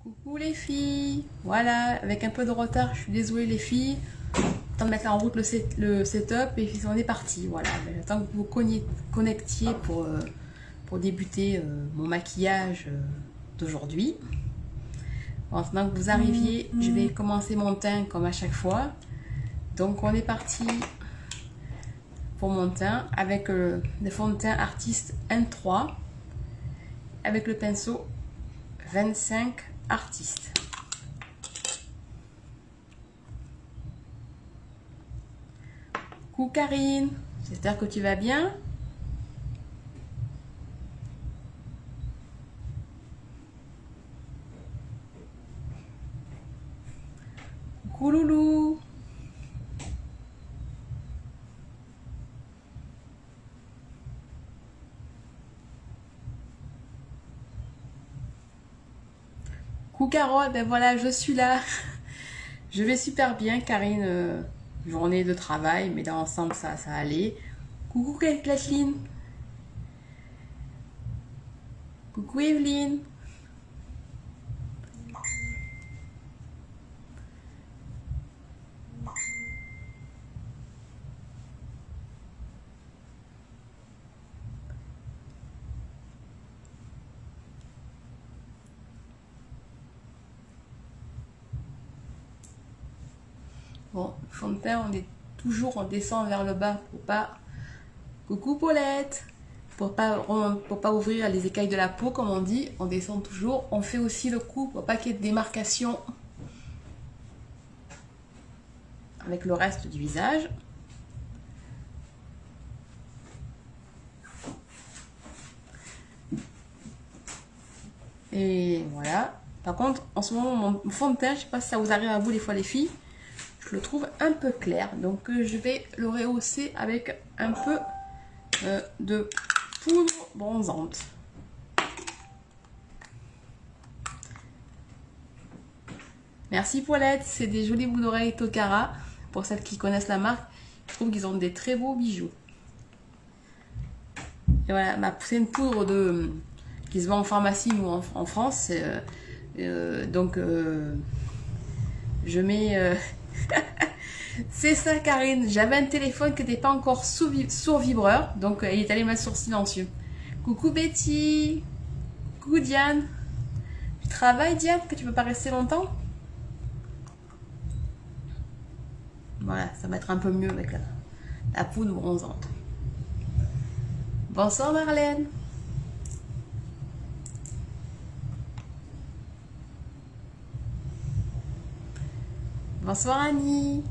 Coucou les filles, voilà, avec un peu de retard, je suis désolée les filles. Temps de mettre en route le setup et puis on est parti, voilà. J'attends que vous vous connectiez pour débuter mon maquillage d'aujourd'hui. Maintenant que vous arriviez, je vais commencer mon teint comme à chaque fois. Donc on est parti pour mon teint avec le fond de teint Artiste N3 avec le pinceau 25 Artiste. Coucou Karine, j'espère que tu vas bien. Coucou Loulou. Coucou Carole, ben voilà, je suis là. Je vais super bien, Karine. Journée de travail, mais dans l'ensemble, ça allait. Coucou Kathleen. Coucou Evelyne. Bon, fond de teint, on descend vers le bas pour pas... Coucou Paulette. Pour pas ouvrir les écailles de la peau, comme on dit, on descend toujours. On fait aussi le coup pour pas qu'il y ait de démarcation avec le reste du visage. Et voilà. Par contre, en ce moment, mon fond de teint, je sais pas si ça vous arrive à vous des fois les filles, je le trouve un peu clair. Donc je vais le rehausser avec un peu de poudre bronzante. Merci Paulette, c'est des jolis bouts d'oreilles Tokara. Pour celles qui connaissent la marque, je trouve qu'ils ont des très beaux bijoux. Et voilà, c'est une poudre qui se vend en pharmacie, nous en France. Donc je mets... C'est ça Karine, j'avais un téléphone qui n'était pas encore sur vibreur, donc il est allé mettre sur silencieux. Coucou Betty. Coucou Diane. Tu travailles Diane, que tu peux pas rester longtemps? Voilà, ça va être un peu mieux avec la poudre bronzante. Bonsoir Marlène. Bonsoir Annie.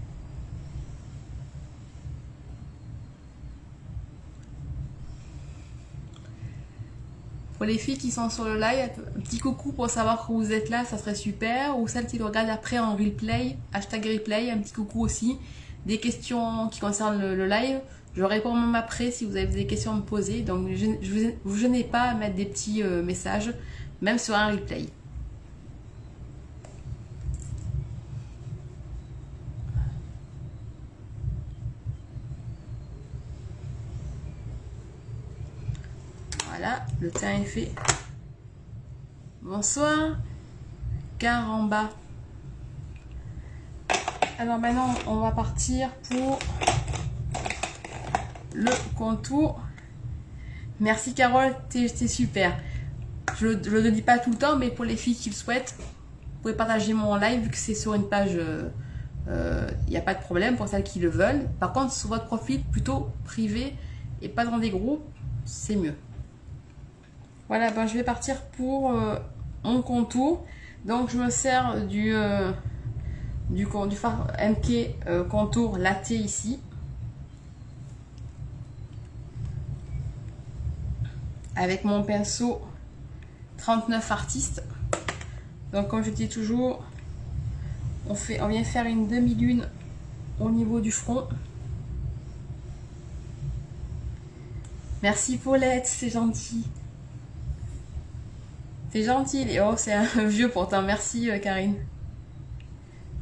Pour les filles qui sont sur le live, un petit coucou pour savoir que vous êtes là, ça serait super. Ou celles qui le regardent après en replay, hashtag replay, un petit coucou aussi. Des questions qui concernent le live, je réponds même après si vous avez des questions à me poser. Donc je vous gênez pas à mettre des petits messages, même sur un replay. Voilà, le teint est fait. Bonsoir. Caramba. Alors maintenant, on va partir pour le contour. Merci Carole, t'es super. Je ne le dis pas tout le temps, mais pour les filles qui le souhaitent, vous pouvez partager mon live vu que c'est sur une page. Il n'y a pas de problème pour celles qui le veulent. Par contre, sur votre profil plutôt privé et pas dans des groupes, c'est mieux. Voilà, ben, je vais partir pour mon contour. Donc je me sers du fard MK contour latte ici. Avec mon pinceau 39 Artiste. Donc comme je dis toujours, on vient faire une demi-lune au niveau du front. Merci Paulette, c'est gentil. C'est gentil. Oh, c'est un vieux pourtant. Merci Karine.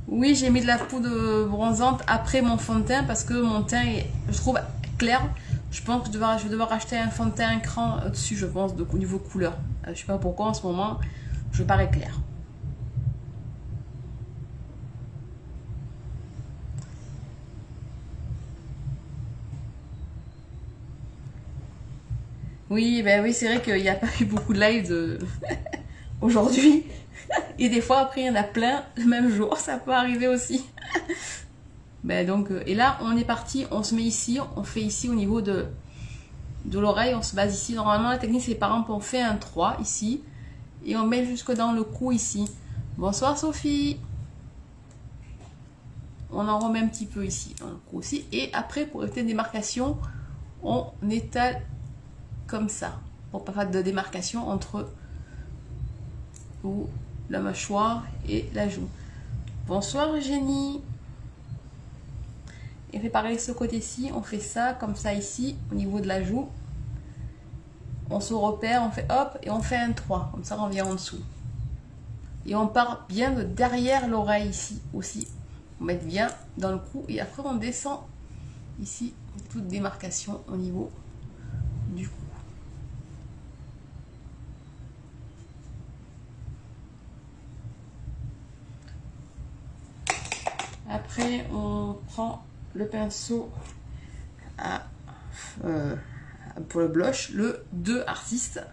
Oui, j'ai mis de la poudre bronzante après mon fond de teint parce que mon teint est, je trouve, clair. Je pense que je vais devoir acheter un fond de teint un cran au-dessus, je pense, au niveau couleur. Je sais pas pourquoi en ce moment, je parais clair. Oui, ben oui, c'est vrai qu'il n'y a pas eu beaucoup de live aujourd'hui. Et des fois, après, il y en a plein le même jour. Ça peut arriver aussi. Ben donc, et là, on est parti. On se met ici. On fait ici au niveau de l'oreille. On se base ici. Normalement, la technique, c'est par exemple, on fait un 3 ici. Et on met jusque dans le cou ici. Bonsoir, Sophie. On en remet un petit peu ici, dans le cou aussi. Et après, pour éviter une démarcation, on étale comme ça. Pour pas faire de démarcation entre la mâchoire et la joue. Bonsoir Eugénie. Et fait pareil ce côté-ci, on fait ça comme ça ici au niveau de la joue. On se repère, on fait hop et on fait un 3, comme ça on vient en dessous. Et on part bien de derrière l'oreille ici aussi. On met bien dans le cou et après on descend ici, toute démarcation au niveau du cou. Après, on prend le pinceau pour le blush, le 2 Artiste.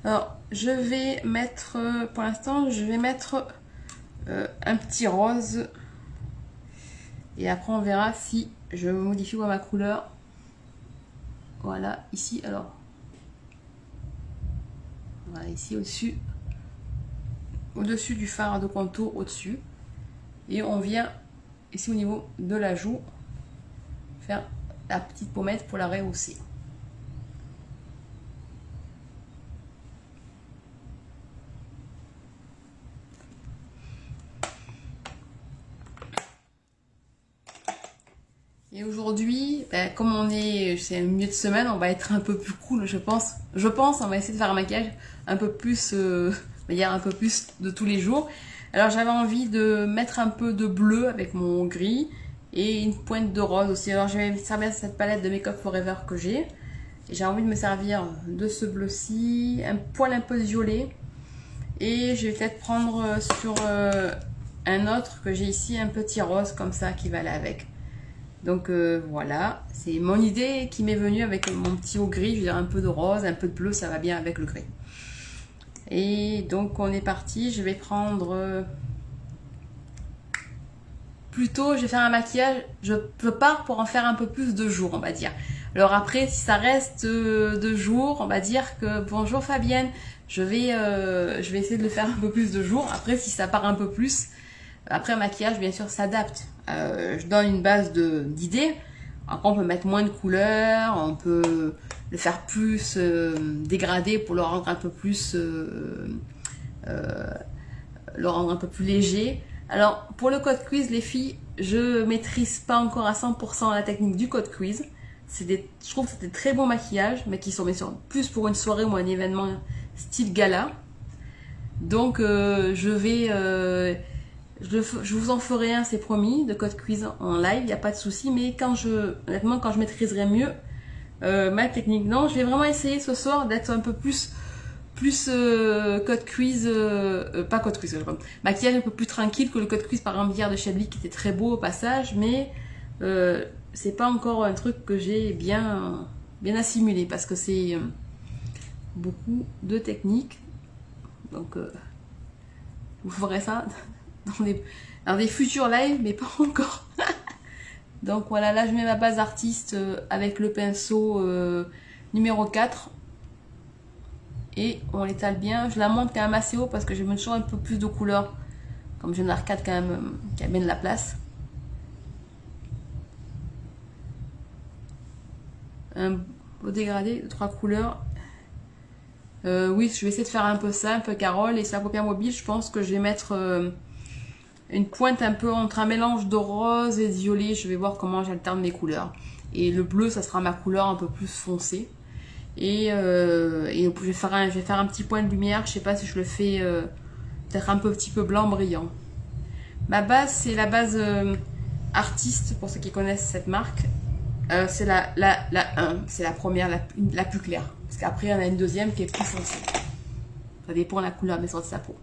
Alors, je vais mettre, pour l'instant, je vais mettre un petit rose. Et après, on verra si je modifie ma couleur. Voilà, ici, alors. Voilà, ici, au-dessus. Au-dessus du fard de contour, au-dessus. Et on vient ici au niveau de la joue faire la petite pommette pour la rehausser. Et aujourd'hui, ben, comme c'est un milieu de semaine, on va être un peu plus cool, je pense. On va essayer de faire un maquillage un peu plus, un peu plus de tous les jours. Alors j'avais envie de mettre un peu de bleu avec mon gris et une pointe de rose aussi. Alors je vais me servir de cette palette de Make Up Forever que j'ai. Et j'ai envie de me servir de ce bleu-ci, un poil un peu violet. Et je vais peut-être prendre sur un autre que j'ai ici, un petit rose comme ça qui va aller avec. Donc voilà, c'est mon idée qui m'est venue avec mon petit haut gris. Je veux dire un peu de rose, un peu de bleu, ça va bien avec le gris. Et donc on est parti, je vais prendre plutôt, je vais faire un maquillage, je pars pour en faire un peu plus de jour, on va dire. Alors après, si ça reste de jour, on va dire que bonjour Fabienne, je vais essayer de le faire un peu plus de jour. Après, si ça part un peu plus, après un maquillage bien sûr s'adapte. Je donne une base d'idées. Après on peut mettre moins de couleurs, on peut le faire plus dégradé pour le rendre un peu plus léger. Alors pour le code quiz les filles, je maîtrise pas encore à 100% la technique du code quiz. Je trouve que c'est des très bons maquillages, mais qui sont bien sûr plus pour une soirée ou un événement style gala. Donc je vous en ferai un, c'est promis, de code quiz en live, il n'y a pas de souci. Mais honnêtement, quand je maîtriserai mieux ma technique, non, je vais vraiment essayer ce soir d'être un peu plus code quiz, pas code quiz, maquillage un peu plus tranquille que le code quiz par exemple hier de Chablis qui était très beau au passage, mais c'est pas encore un truc que j'ai bien assimilé parce que c'est beaucoup de techniques. Donc vous ferez ça dans des futurs lives, mais pas encore. Donc voilà, là je mets ma base artiste avec le pinceau numéro 4. Et on l'étale bien. Je la monte quand même assez haut parce que je mets toujours un peu plus de couleur. Comme j'ai une arcade quand même qui amène de la place. Un beau dégradé de 3 couleurs. Oui, je vais essayer de faire un peu ça, un peu Carole. Et sur la paupière mobile, je pense que je vais mettre une pointe un peu entre un mélange de rose et de violet. Je vais voir comment j'alterne mes couleurs. Et le bleu, ça sera ma couleur un peu plus foncée. Et je vais faire un petit point de lumière. Je sais pas si je le fais peut-être un petit peu blanc brillant. Ma base, c'est la base artiste, pour ceux qui connaissent cette marque. C'est la 1, c'est la première, la plus claire. Parce qu'après, il y en a une deuxième qui est plus foncée. Ça dépend de la couleur mais sur de sa peau.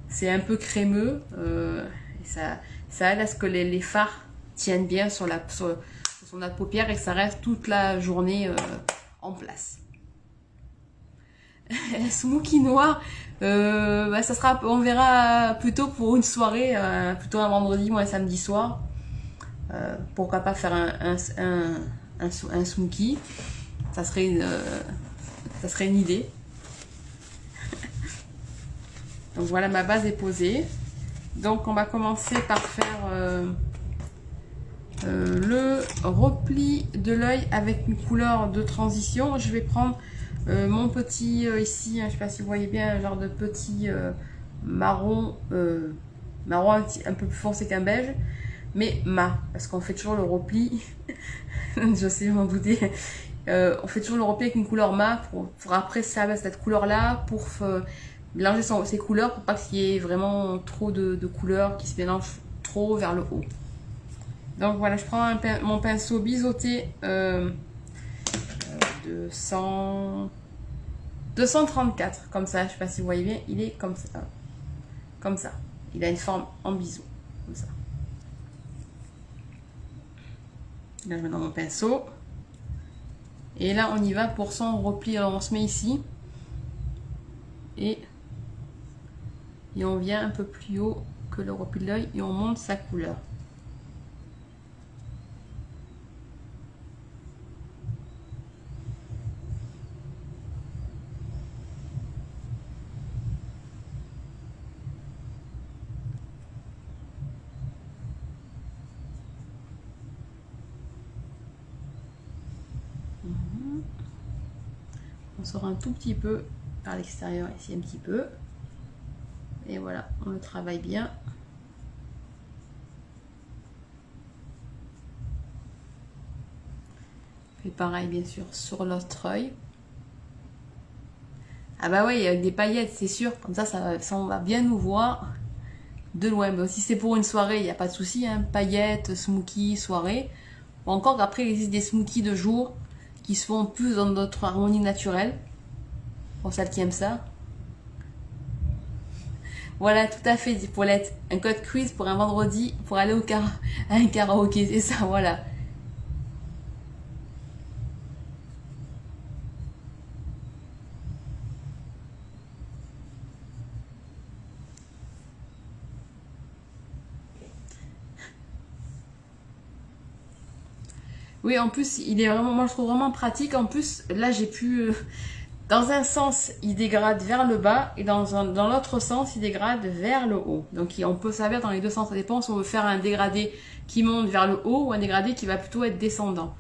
C'est un peu crémeux. Et ça aide à ce que les fards tiennent bien sur son de paupière et que ça reste toute la journée en place. Smokey noir, bah, ça sera, on verra plutôt pour une soirée, plutôt un vendredi ou un samedi soir. Pourquoi pas faire un smokey, ça serait une idée. Donc voilà, ma base est posée. Donc on va commencer par faire le repli de l'œil avec une couleur de transition. Je vais prendre mon petit ici, je ne sais pas si vous voyez bien, un genre de petit marron, marron un peu plus foncé qu'un beige, mais mat, parce qu'on fait toujours le repli, je sais, m'en douter, on fait toujours le repli avec une couleur mat pour après servir cette couleur là, pour mélanger ces couleurs, pour pas qu'il y ait vraiment trop de couleurs qui se mélangent trop vers le haut. Donc voilà, je prends mon pinceau biseauté de 234, comme ça, je sais pas si vous voyez bien, il est comme ça, il a une forme en biseau, comme ça. Là je mets dans mon pinceau, et là on y va pour son repli. Alors on se met ici, et on vient un peu plus haut que le repli de l'œil, et on monte sa couleur. On sort un tout petit peu par l'extérieur, ici un petit peu. Et voilà, on le travaille bien. Et pareil, bien sûr, sur l'autre œil. Ah bah oui, avec des paillettes, c'est sûr. Comme ça, on va bien nous voir de loin. Mais si c'est pour une soirée, il n'y a pas de souci. Hein. Paillettes, smokey, soirée. Ou encore qu'après, il existe des smokies de jour qui se font plus dans notre harmonie naturelle. Pour celles qui aiment ça. Voilà, tout à fait, dit Paulette. Un code quiz pour un vendredi pour aller à un karaoké. C'est ça, voilà. Oui, en plus, il est vraiment, moi je trouve vraiment pratique. En plus, là j'ai pu, dans un sens, il dégrade vers le bas et dans l'autre sens, il dégrade vers le haut. Donc on peut servir dans les deux sens. Ça dépend si on veut faire un dégradé qui monte vers le haut ou un dégradé qui va plutôt être descendant.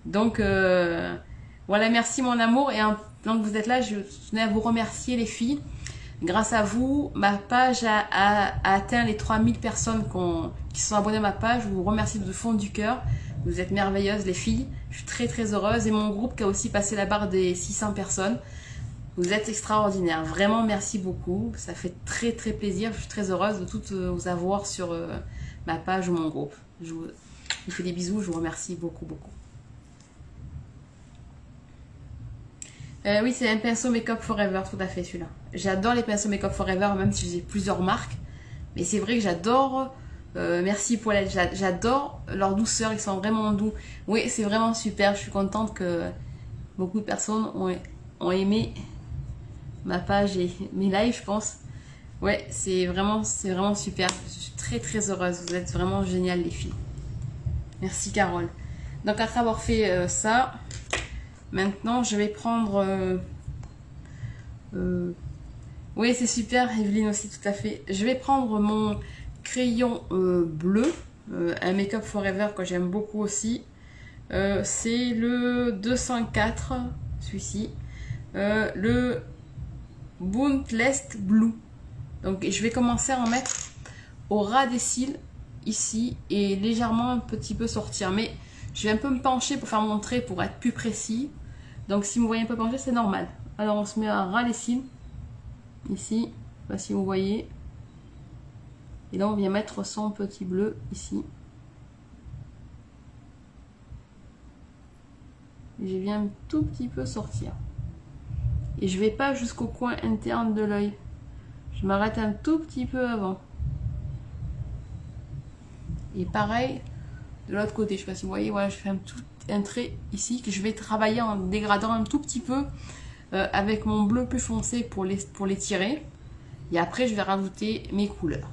Donc voilà, merci mon amour. Et tant que vous êtes là, je tenais à vous remercier les filles. Grâce à vous, ma page a atteint les 3000 personnes qui sont abonnées à ma page. Je vous remercie du fond du cœur. Vous êtes merveilleuses les filles, je suis très très heureuse. Et mon groupe qui a aussi passé la barre des 600 personnes. Vous êtes extraordinaires, vraiment merci beaucoup. Ça fait très très plaisir, je suis très heureuse de toutes vous avoir sur ma page ou mon groupe. Je vous fais des bisous, je vous remercie beaucoup beaucoup. Oui, c'est un pinceau Make Up Forever, tout à fait celui-là. J'adore les pinceaux Make Up Forever, même si j'ai plusieurs marques. Mais c'est vrai que j'adore... merci Paulette, j'adore leur douceur, ils sont vraiment doux. Oui, c'est vraiment super, je suis contente que beaucoup de personnes ont aimé ma page et mes lives, je pense. Ouais, c'est vraiment super, je suis très très heureuse, vous êtes vraiment géniales les filles. Merci Carole. Donc après avoir fait ça, maintenant je vais prendre... oui, c'est super, Evelyne aussi, tout à fait. Je vais prendre mon... crayon bleu, un Make Up Forever que j'aime beaucoup aussi. C'est le 204, celui-ci. Le Boundless Blue. Donc je vais commencer à en mettre au ras des cils, ici, et légèrement un petit peu sortir. Mais je vais un peu me pencher pour faire mon trait, pour être plus précis. Donc si vous voyez un peu pencher, c'est normal. Alors on se met à ras des cils, ici, je sais pas si vous voyez. Et là, on vient mettre son petit bleu ici. Et je viens un tout petit peu sortir. Et je ne vais pas jusqu'au coin interne de l'œil. Je m'arrête un tout petit peu avant. Et pareil de l'autre côté. Je sais pas si vous voyez, voilà, je fais un trait ici que je vais travailler en dégradant un tout petit peu avec mon bleu plus foncé pour les tirer. Et après, je vais rajouter mes couleurs.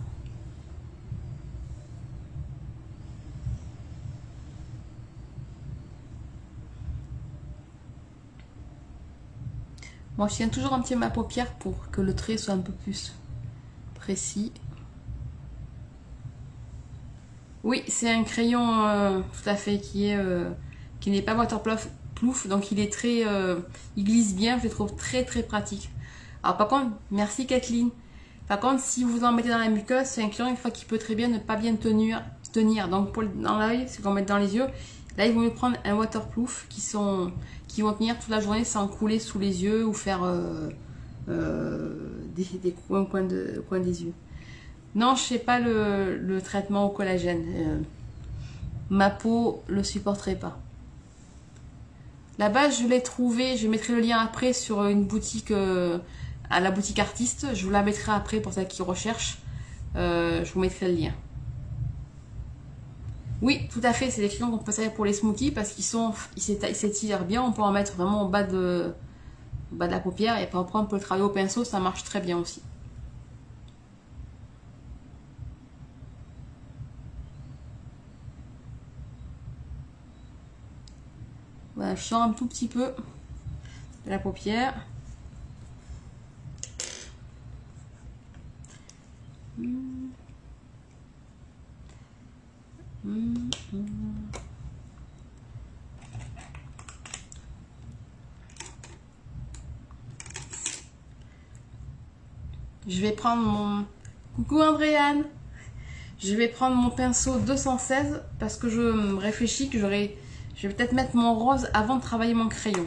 Moi, je tiens toujours un petit peu ma paupière pour que le trait soit un peu plus précis. Oui, c'est un crayon tout à fait qui n'est pas waterproof, donc il est très, il glisse bien. Je le trouve très très pratique. Alors par contre, merci Kathleen. Par contre, si vous en mettez dans la muqueuse, c'est un crayon une fois qu'il peut très bien ne pas bien tenir. Donc pour dans l'œil, c'est qu'on met dans les yeux. Là, il vaut mieux prendre un waterproof qui vont tenir toute la journée sans couler sous les yeux ou faire des coins des yeux. Non, je ne fais pas le traitement au collagène. Ma peau le supporterait pas. Là-bas, je l'ai trouvé. Je mettrai le lien après sur une boutique, à la boutique artiste. Je vous la mettrai après pour ceux qui recherchent. Je vous mettrai le lien. Oui, tout à fait. C'est des crayons qu'on peut servir pour les smokies parce ils s'étirent bien. On peut en mettre vraiment au bas de la paupière. Et après, on peut le travailler au pinceau. Ça marche très bien aussi. Voilà, je sors un tout petit peu de la paupière. Je vais prendre mon... Coucou Andréane. Je vais prendre mon pinceau 216 parce que je me réfléchis que je vais peut-être mettre mon rose avant de travailler mon crayon.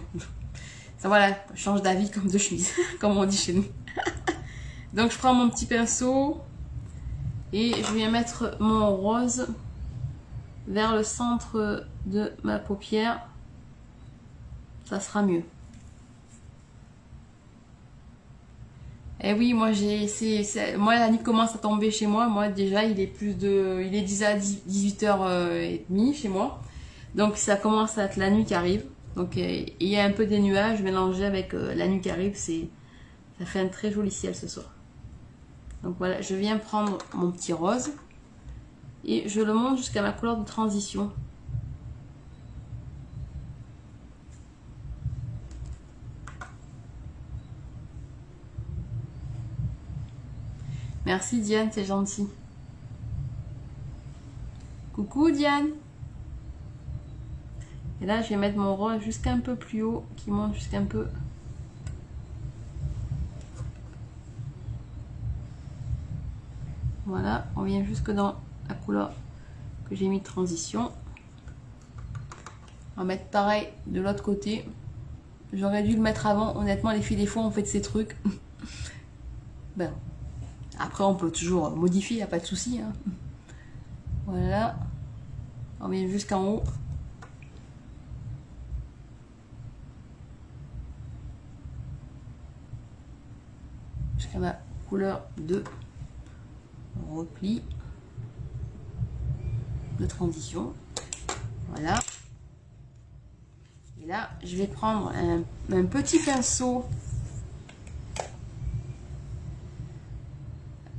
Ça voilà, je change d'avis comme de chemise, comme on dit chez nous. Donc je prends mon petit pinceau et je viens mettre mon rose vers le centre de ma paupière. Ça sera mieux. Et oui, moi moi la nuit commence à tomber chez moi. Moi déjà il est déjà 18h30 chez moi. Donc ça commence à être la nuit qui arrive. Donc il y a un peu des nuages mélangés avec la nuit qui arrive. Ça fait un très joli ciel ce soir. Donc voilà, je viens prendre mon petit rose et je le monte jusqu'à ma couleur de transition. Merci Diane, c'est gentil. Coucou Diane. Et là, je vais mettre mon rose jusqu'à un peu plus haut, qui monte jusqu'à un peu. Voilà, on vient jusque dans la couleur que j'ai mis de transition. On va mettre pareil de l'autre côté. J'aurais dû le mettre avant. Honnêtement, les filles, des fois, on fait de ces trucs. Ben, après, on peut toujours modifier, il n'y a pas de souci. Hein. Voilà. On vient jusqu'en haut. Jusqu'à ma couleur de repli de transition. Voilà. Et là, je vais prendre un petit pinceau.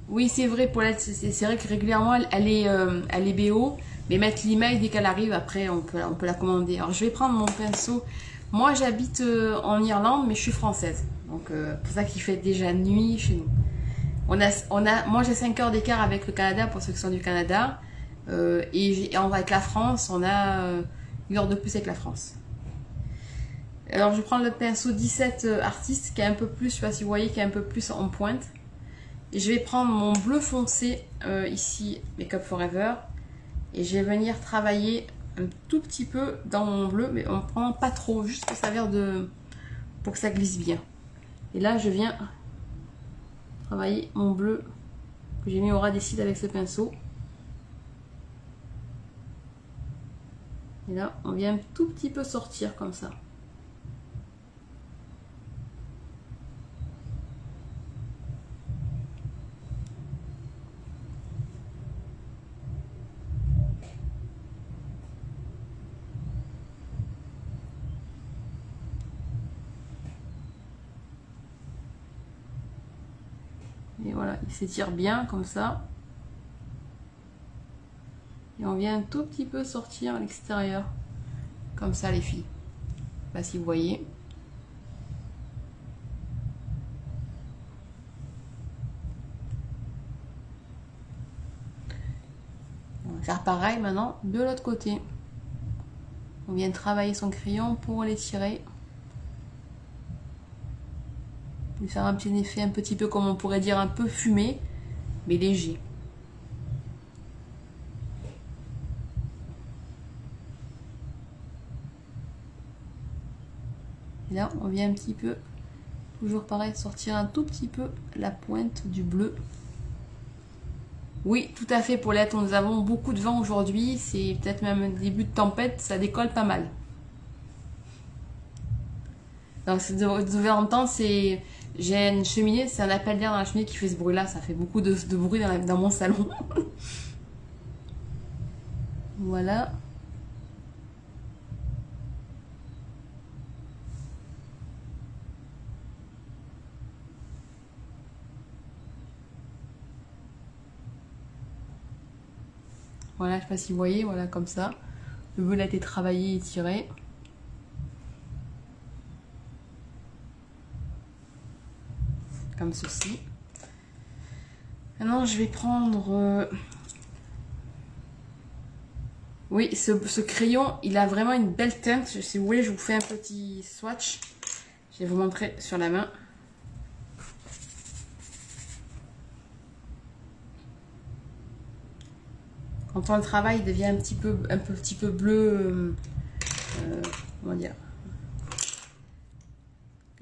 Oui, c'est vrai, Paulette, c'est vrai que régulièrement, elle est BO, mais mettre l'email dès qu'elle arrive, après, on peut la commander. Alors, je vais prendre mon pinceau. Moi, j'habite en Irlande, mais je suis française. Donc, c'est pour ça qu'il fait déjà nuit chez nous. Moi, j'ai 5 heures d'écart avec le Canada, pour ceux qui sont du Canada. Et avec la France, on a une heure de plus avec la France. Alors, je prends le pinceau 17 Artiste, qui est un peu plus, je sais pas si vous voyez, qui est un peu plus en pointe. Et je vais prendre mon bleu foncé, ici, Make Up For Ever. Et je vais venir travailler un tout petit peu dans mon bleu, mais on ne prend pas trop, juste pour servir pour que ça glisse bien. Et là, je viens travailler mon bleu que j'ai mis au ras des cils avec ce pinceau. Et là, on vient un tout petit peu sortir comme ça. Et voilà, il s'étire bien comme ça. Et on vient un tout petit peu sortir à l'extérieur. Comme ça les filles. Je sais pas si vous voyez. On va faire pareil maintenant de l'autre côté. On vient travailler son crayon pour l'étirer. Lui faire un petit effet un petit peu comme on pourrait dire un peu fumé, mais léger. Et là, on vient un petit peu, toujours pareil, sortir un tout petit peu la pointe du bleu. Oui, tout à fait, Paulette, nous avons beaucoup de vent aujourd'hui, c'est peut-être même un début de tempête, ça décolle pas mal. Donc, vous devez entendre, c'est... J'ai une cheminée, c'est un appel d'air dans la cheminée qui fait ce bruit-là, ça fait beaucoup de bruit dans mon salon. Voilà. Voilà, je sais pas si vous voyez, voilà, comme ça. Le bleu a été travaillé et tiré. Comme ceci. Maintenant, je vais prendre... Oui, ce crayon, il a vraiment une belle teinte. Si vous voulez, je vous fais un petit swatch. Je vais vous montrer sur la main. Quand on le travaille, il devient un petit peu bleu. Comment dire?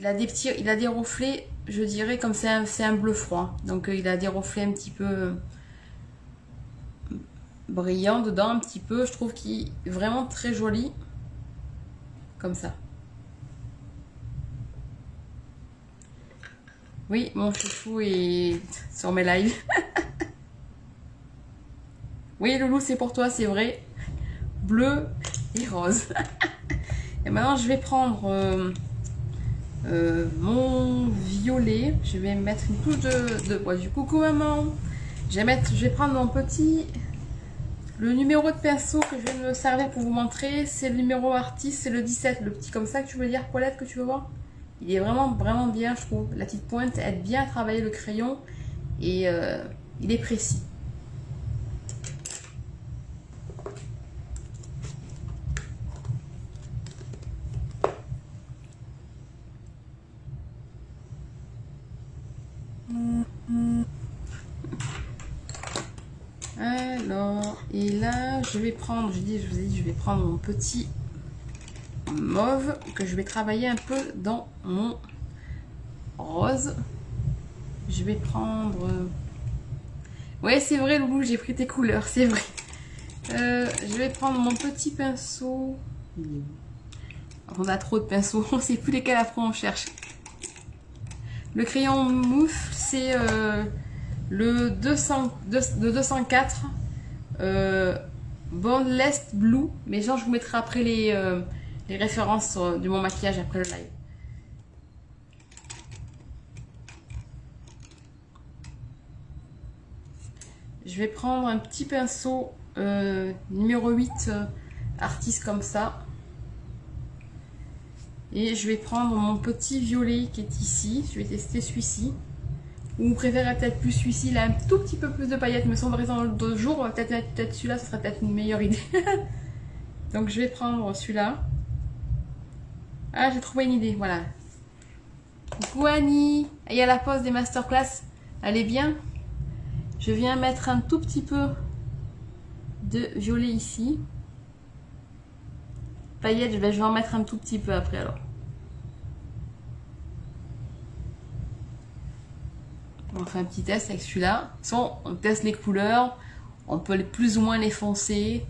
Il a des reflets, je dirais, comme c'est un bleu froid. Donc il a des reflets un petit peu brillants dedans, un petit peu. Je trouve qu'il est vraiment très joli. Comme ça. Oui, mon chouchou est sur mes lives. Oui, Loulou, c'est pour toi, c'est vrai. Bleu et rose. Et maintenant, je vais prendre mon violet. Je vais mettre une couche de bois. Du coucou, maman. Je vais prendre mon petit... Le numéro de pinceau que je vais me servir pour vous montrer, c'est le numéro artiste, c'est le 17. Le petit comme ça que tu veux dire, Paulette, que tu veux voir. Il est vraiment bien, je trouve. La petite pointe aide bien à travailler le crayon. Et il est précis. Alors, et là, je vous ai dit, je vais prendre mon petit mauve que je vais travailler un peu dans mon rose. Je vais prendre... Ouais, c'est vrai, Loulou, j'ai pris tes couleurs, c'est vrai. Je vais prendre mon petit pinceau. On a trop de pinceaux, on ne sait plus lesquels après on cherche. Le crayon moufle, c'est le 204 Boundless Blue. Mais genre, je vous mettrai après les références de mon maquillage après le live. Je vais prendre un petit pinceau numéro 8 artiste comme ça. Et je vais prendre mon petit violet qui est ici. Je vais tester celui-ci. Ou vous préférez peut-être plus celui-ci. Il a un tout petit peu plus de paillettes. Me semble dans le jour. Peut-être celui-là, ça serait peut-être une meilleure idée. Donc je vais prendre celui-là. Ah, j'ai trouvé une idée. Voilà. Coucou Annie. Il y a la pause des masterclass. Elle est bien. Je viens mettre un tout petit peu de violet ici. Paillettes, je vais en mettre un tout petit peu après alors. On fait un petit test avec celui-là. On teste les couleurs. On peut plus ou moins les foncer.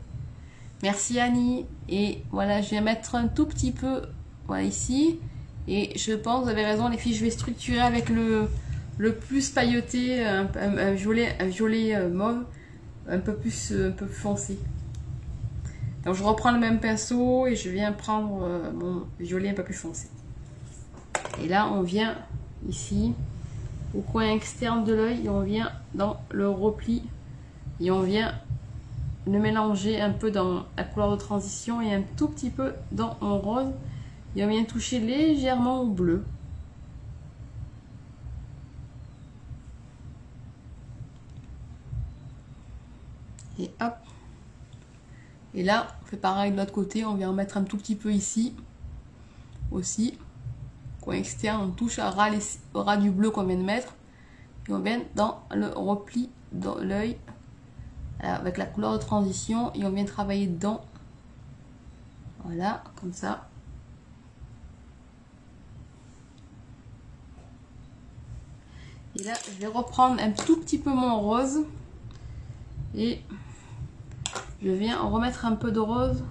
Merci Annie. Et voilà, je viens mettre un tout petit peu voilà, ici. Et je pense, vous avez raison les filles, je vais structurer avec le plus pailleté, un violet mauve, un peu plus foncé. Donc je reprends le même pinceau et je viens prendre mon violet un peu plus foncé. Et là on vient ici au coin externe de l'œil et on vient dans le repli et on vient le mélanger un peu dans la couleur de transition et un tout petit peu dans mon rose et on vient toucher légèrement au bleu. Et hop. Et là, on fait pareil de l'autre côté, on vient en mettre un tout petit peu ici aussi. Coin externe, on touche au ras du bleu qu'on vient de mettre. Et on vient dans le repli de l'œil avec la couleur de transition et on vient travailler dedans. Voilà, comme ça. Et là, je vais reprendre un tout petit peu mon rose et je viens remettre un peu de rose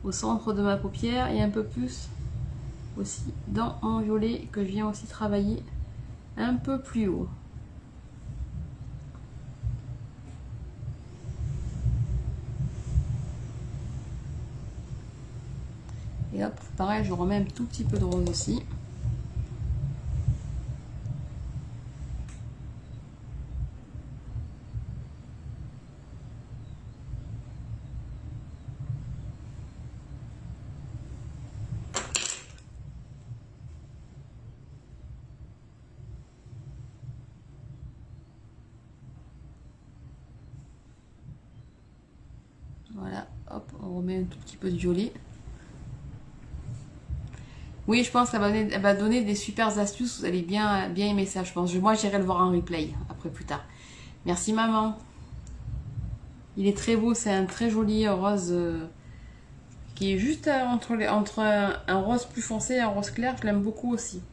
au centre de ma paupière et un peu plus aussi dans mon violet que je viens aussi travailler un peu plus haut. Et hop, pareil, je remets un tout petit peu de rose aussi. Voilà, hop, on remet un tout petit peu de violet. Oui, je pense qu'elle va donner des super astuces. Vous allez bien aimer ça, je pense. Moi, j'irai le voir en replay après plus tard. Merci, maman. Il est très beau, c'est un très joli rose qui est juste entre un rose plus foncé et un rose clair. Je l'aime beaucoup aussi.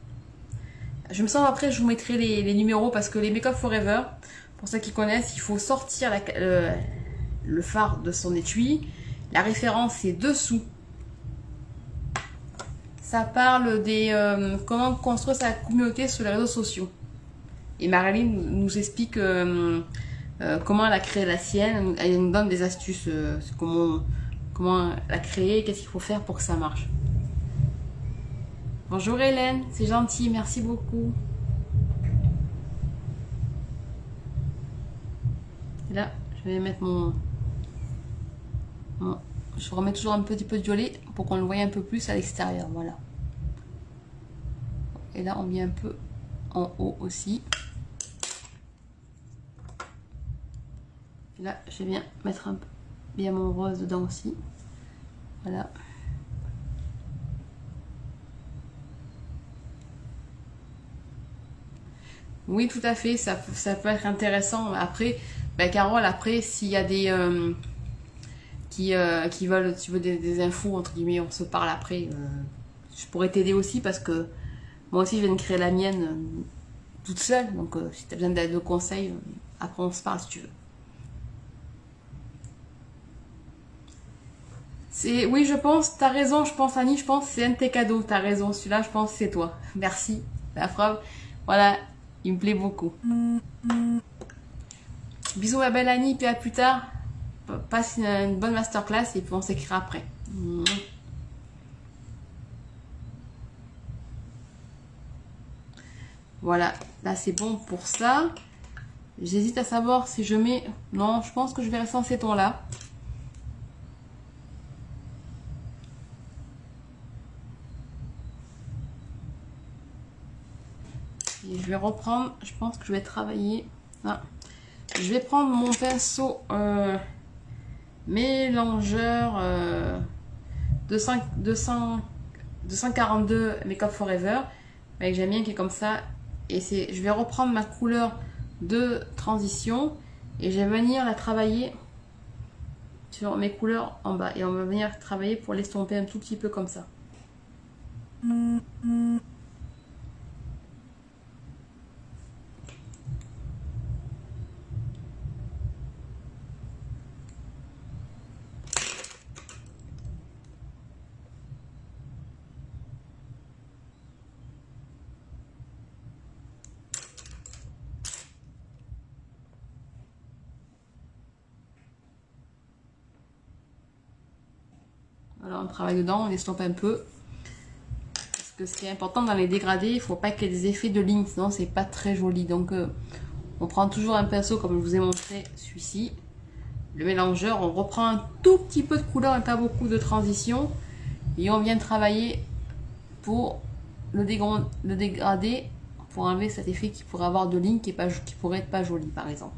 Je me sens après, je vous mettrai les numéros parce que les Make Up Forever, pour ceux qui connaissent, il faut sortir le fard de son étui. La référence est dessous. Ça parle des comment construire sa communauté sur les réseaux sociaux. Et Marilyn nous explique comment elle a créé la sienne. Elle nous donne des astuces, comment la créer, qu'est-ce qu'il faut faire pour que ça marche. Bonjour Hélène, c'est gentil, merci beaucoup. Et là, je vais mettre je remets toujours un petit peu de violet pour qu'on le voie un peu plus à l'extérieur, voilà. Et là, on met un peu en haut aussi. Et là, je viens mettre un peu bien mon rose dedans aussi. Voilà. Oui, tout à fait, ça peut être intéressant. Après, ben, Carole, après, s'il y a des qui veulent, tu veux des infos, entre guillemets, on se parle après. Je pourrais t'aider aussi parce que moi aussi, je viens de créer la mienne toute seule. Donc, si tu as besoin de conseils, après, on se parle si tu veux. Oui, je pense, t'as raison, je pense, Annie, je pense c'est un de tes cadeaux, t'as raison, celui-là, je pense c'est toi. Merci, la preuve. Voilà, il me plaît beaucoup. Bisous, ma belle Annie, puis à plus tard. Passe une bonne masterclass et puis on s'écrira après. Voilà, là c'est bon pour ça. J'hésite à savoir si je mets... Non, je pense que je vais rester en ces tons-là. Et je vais reprendre, je pense que je vais travailler... Ah. Je vais prendre mon pinceau mélangeur 242 Make Up Forever. Avec j'aime bien qui est comme ça. Et je vais reprendre ma couleur de transition. Et je vais venir la travailler sur mes couleurs en bas. Et on va venir travailler pour l'estomper un tout petit peu comme ça. Voilà, on travaille dedans, on estompe un peu. Parce que ce qui est important dans les dégradés, il ne faut pas qu'il y ait des effets de ligne, sinon c'est pas très joli. Donc on prend toujours un pinceau comme je vous ai montré, celui-ci, le mélangeur, on reprend un tout petit peu de couleur et pas beaucoup de transition, et on vient travailler pour le dégradé, pour enlever cet effet qui pourrait avoir de ligne qui pourrait être pas joli par exemple.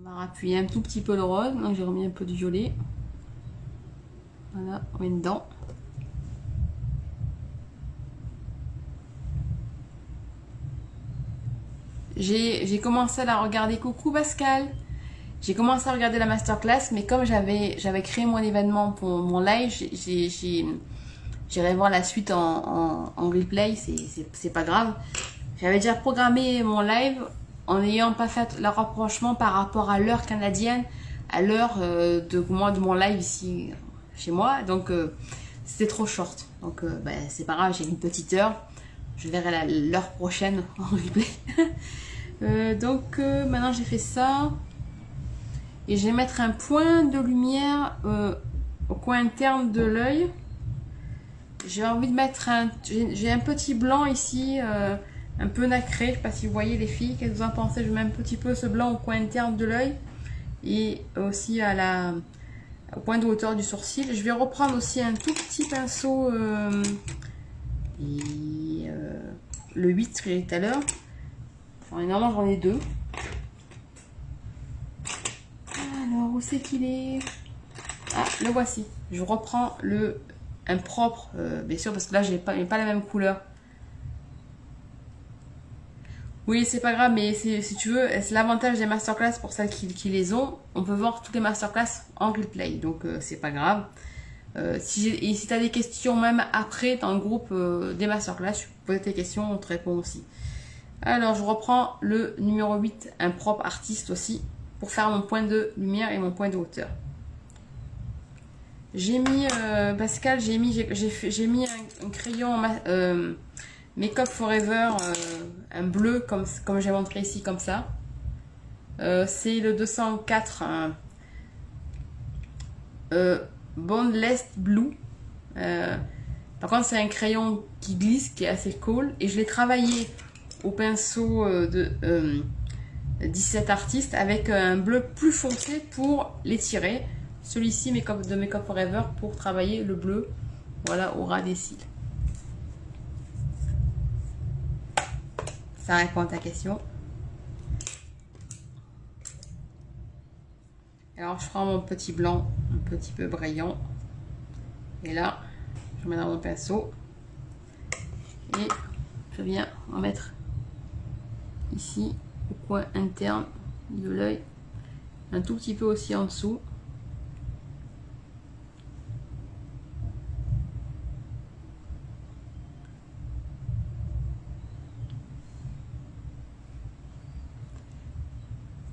On va appuyer un tout petit peu le rose, donc j'ai remis un peu du violet. Voilà, on met dedans. J'ai commencé à la regarder, coucou Pascal. J'ai commencé à regarder la masterclass, mais comme j'avais créé mon événement pour mon live, j'irai voir la suite en replay, c'est pas grave. J'avais déjà programmé mon live en n'ayant pas fait le rapprochement par rapport à l'heure canadienne, à l'heure de mon live ici chez moi. Donc c'était trop short. Donc ben, c'est pas grave, j'ai une petite heure. Je verrai l'heure prochaine en replay. Donc maintenant j'ai fait ça. Et je vais mettre un point de lumière au coin interne de l'œil. J'ai envie de mettre j'ai un petit blanc ici, un peu nacré. Je ne sais pas si vous voyez les filles, qu'est-ce que vous en pensez? Je mets un petit peu ce blanc au coin interne de l'œil et aussi au point de hauteur du sourcil. Je vais reprendre aussi un tout petit pinceau, le 8 que j'ai dit tout à l'heure. Normalement j'en ai deux. Alors, où c'est qu'il est? Ah, le voici. Je reprends un propre, bien sûr, parce que là, j'ai pas la même couleur. Oui, c'est pas grave, mais si tu veux, c'est l'avantage des masterclass pour celles qui les ont. On peut voir toutes les masterclass en replay, donc c'est pas grave. Si tu as des questions, même après, dans le groupe des masterclass, tu peux poser tes questions, on te répond aussi. Alors, je reprends le numéro 8, un propre artiste aussi, pour faire mon point de lumière et mon point de hauteur. J'ai mis, Pascal, j'ai mis un crayon Make Up Forever, un bleu comme j'ai montré ici, comme ça. C'est le 204 Boundless Blue. Par contre, c'est un crayon qui glisse, qui est assez cool. Et je l'ai travaillé au pinceau de 17 artistes avec un bleu plus foncé pour l'étirer. Celui-ci de Make Up Forever pour travailler le bleu, voilà, au ras des cils. Ça répond à ta question. Alors je prends mon petit blanc un petit peu brillant et là je mets dans mon pinceau et je viens en mettre ici au coin interne de l'œil, un tout petit peu aussi en dessous.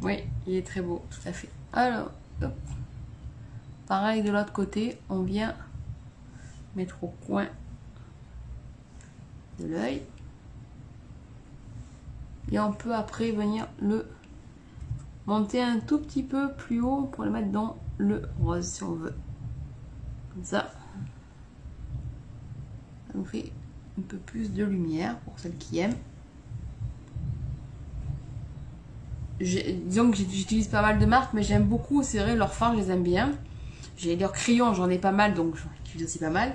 Oui, il est très beau, tout à fait. Alors, hop. Pareil de l'autre côté, on vient mettre au coin de l'œil. Et on peut après venir le monter un tout petit peu plus haut pour le mettre dans le rose si on veut. Comme ça. Ça nous fait un peu plus de lumière pour celles qui aiment. Disons que j'utilise pas mal de marques, mais j'aime beaucoup, c'est vrai, leurs fards, je les aime bien. J'ai leurs crayons, j'en ai pas mal, donc j'en utilise aussi pas mal.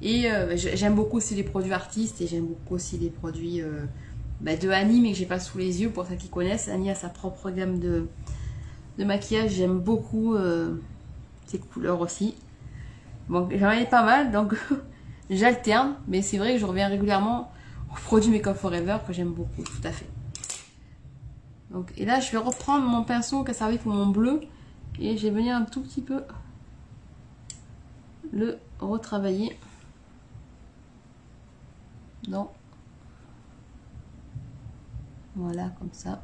Et j'aime beaucoup aussi les produits artistes et j'aime beaucoup aussi les produits de Annie, mais que j'ai pas sous les yeux pour ceux qui connaissent. Annie a sa propre gamme de maquillage, j'aime beaucoup ses couleurs aussi. Bon, j'en ai pas mal, donc j'alterne, mais c'est vrai que je reviens régulièrement aux produits Make Up Forever que j'aime beaucoup, tout à fait. Donc, et là, je vais reprendre mon pinceau qui a servi pour mon bleu et je vais venir un tout petit peu le retravailler. Non. Voilà, comme ça.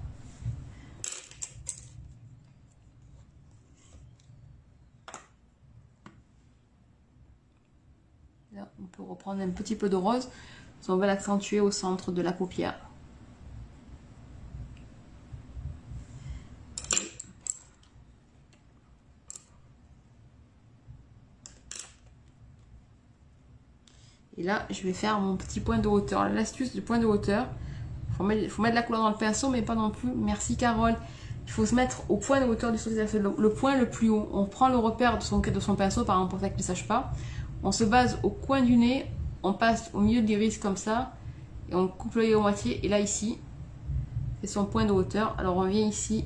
peut reprendre un petit peu de rose. On va l'accentuer au centre de la paupière. Et là, je vais faire mon petit point de hauteur. L'astuce du point de hauteur, faut mettre de la couleur dans le pinceau, mais pas non plus. Merci Carole. Il faut se mettre au point de hauteur du sourcil, le point le plus haut. On prend le repère de son pinceau, par exemple, pour ça qu'il ne sache pas. On se base au coin du nez, on passe au milieu de l'iris comme ça, et on coupe l'œil à moitié. Et là, ici, c'est son point de hauteur. Alors, on vient ici,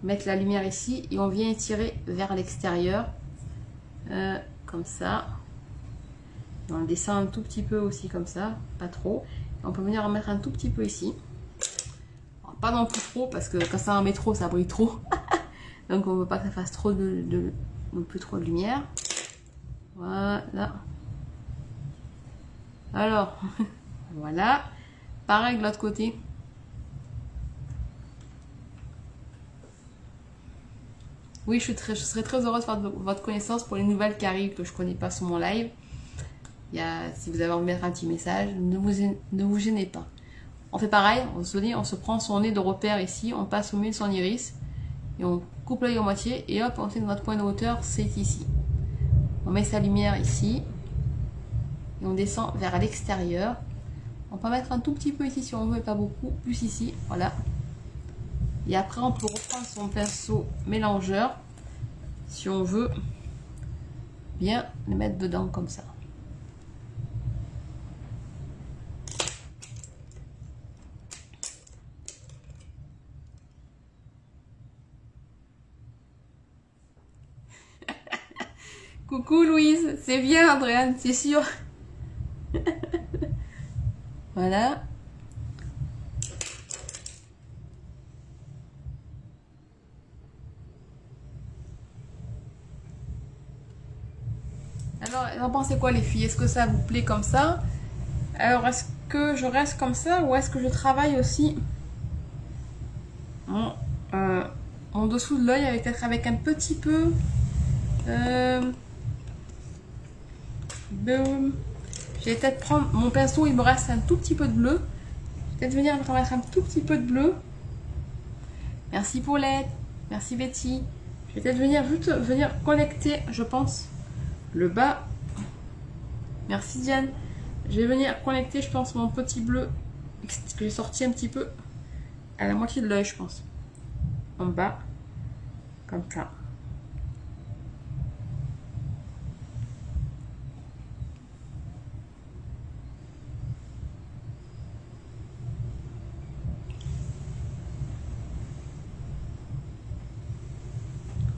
mettre la lumière ici, et on vient tirer vers l'extérieur, comme ça. On le descend un tout petit peu aussi comme ça, pas trop. On peut venir en mettre un tout petit peu ici. Alors, pas non plus trop, parce que quand ça en met trop, ça brille trop. Donc on ne veut pas que ça fasse trop non plus trop de lumière. Voilà. Alors, voilà. Pareil de l'autre côté. Oui, je serais très heureuse de faire votre connaissance pour les nouvelles qui arrivent que je ne connais pas sur mon live. Si vous avez envie de mettre un petit message, ne vous gênez pas. On fait pareil, on se prend son nez de repère ici, on passe au milieu de son iris et on coupe l'œil à moitié et hop, on fait notre point de hauteur, c'est ici. On met sa lumière ici et on descend vers l'extérieur. On peut mettre un tout petit peu ici si on veut, mais pas beaucoup, plus ici, voilà. Et après, on peut reprendre son pinceau mélangeur si on veut bien le mettre dedans comme ça. Coucou Louise, c'est bien Andréane, c'est sûr. Voilà. Alors, vous en pensez quoi les filles? Est-ce que ça vous plaît comme ça? Alors, est-ce que je reste comme ça ou est-ce que je travaille aussi en dessous de l'œil peut-être avec un petit peu je vais peut-être prendre mon pinceau, il me reste un tout petit peu de bleu. Je vais peut-être venir mettre un tout petit peu de bleu. Merci Paulette, merci Betty. Je vais peut-être venir connecter, je pense, le bas. Merci Diane. Je vais venir connecter, je pense, mon petit bleu que j'ai sorti un petit peu à la moitié de l'œil, je pense. En bas, comme ça.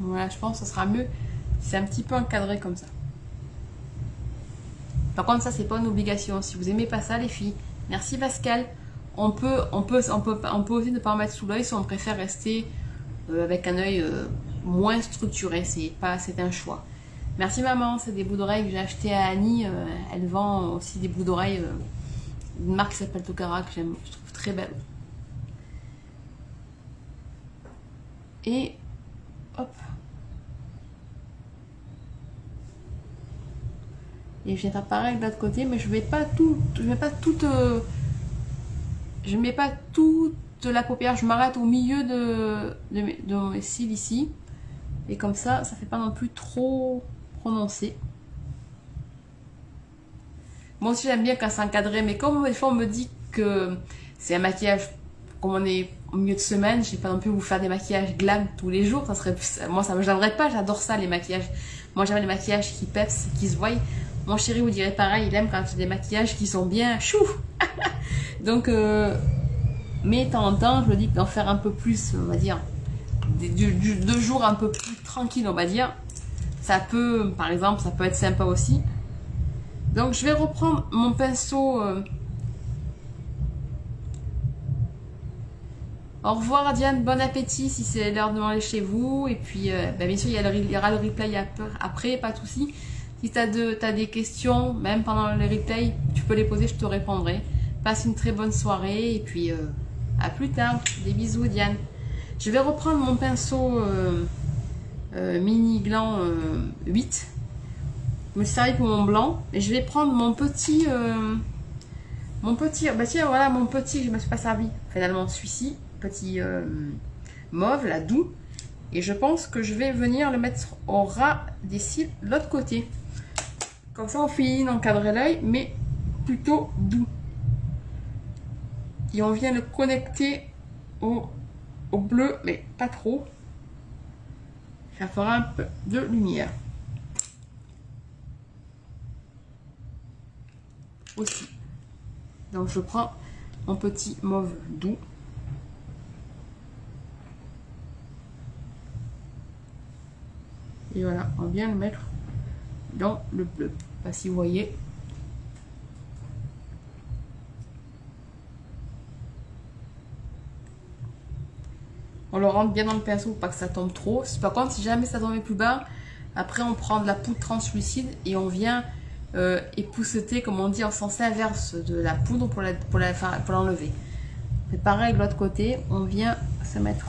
Voilà, je pense que ce sera mieux si c'est un petit peu encadré comme ça. Par contre, ça, c'est pas une obligation. Si vous aimez pas ça, les filles, merci Pascal. On peut aussi ne pas en mettre sous l'œil si on préfère rester avec un œil moins structuré. C'est un choix. Merci maman, c'est des bouts d'oreilles que j'ai acheté à Annie. Elle vend aussi des bouts d'oreilles d'une marque qui s'appelle Tokara, que je trouve très belle. Et hop. Et je vais faire pareil de l'autre côté, mais je mets pas toute la paupière, je m'arrête au milieu de mes cils ici. Et comme ça, ça fait pas non plus trop prononcé. Moi aussi j'aime bien quand c'est encadré, mais comme des fois on me dit que c'est un maquillage, comme on est au milieu de semaine, je vais pas non plus vous faire des maquillages glam tous les jours, moi ça me gênerait pas, j'adore ça les maquillages. Moi j'aime les maquillages qui peps, qui se voient. Mon chéri vous dirait pareil, il aime quand c'est des maquillages qui sont bien chou. Donc, mais de temps en temps, je me dis que d'en faire un peu plus, on va dire, 2 jours un peu plus tranquille, on va dire, ça peut, par exemple, ça peut être sympa aussi. Donc, je vais reprendre mon pinceau. Au revoir Diane, bon appétit si c'est l'heure de manger chez vous. Et puis, bien sûr, il y aura le replay après, pas de souci. Si tu as des questions, même pendant le replay, tu peux les poser, je te répondrai. Passe une très bonne soirée et puis à plus tard. Des bisous Diane. Je vais reprendre mon pinceau mini gland 8 Je me suis servi pour mon blanc. Et je vais prendre mon petit... bah tiens, voilà mon petit, je ne me suis pas servi. Finalement, celui-ci, petit mauve, là, doux. Et je pense que je vais venir le mettre au ras des cils de l'autre côté. Comme ça, on finit d'encadrer l'œil, mais plutôt doux. Et on vient le connecter au bleu, mais pas trop. Ça fera un peu de lumière. Aussi. Donc je prends mon petit mauve doux. Et voilà, on vient le mettre dans le bleu. Je sais pas si vous voyez. On le rentre bien dans le pinceau pour pas que ça tombe trop. Par contre, si jamais ça tombait plus bas, après on prend de la poudre translucide et on vient épousseter, comme on dit, en sens inverse de la poudre pour l'enlever. C'est pareil de l'autre côté, on vient se mettre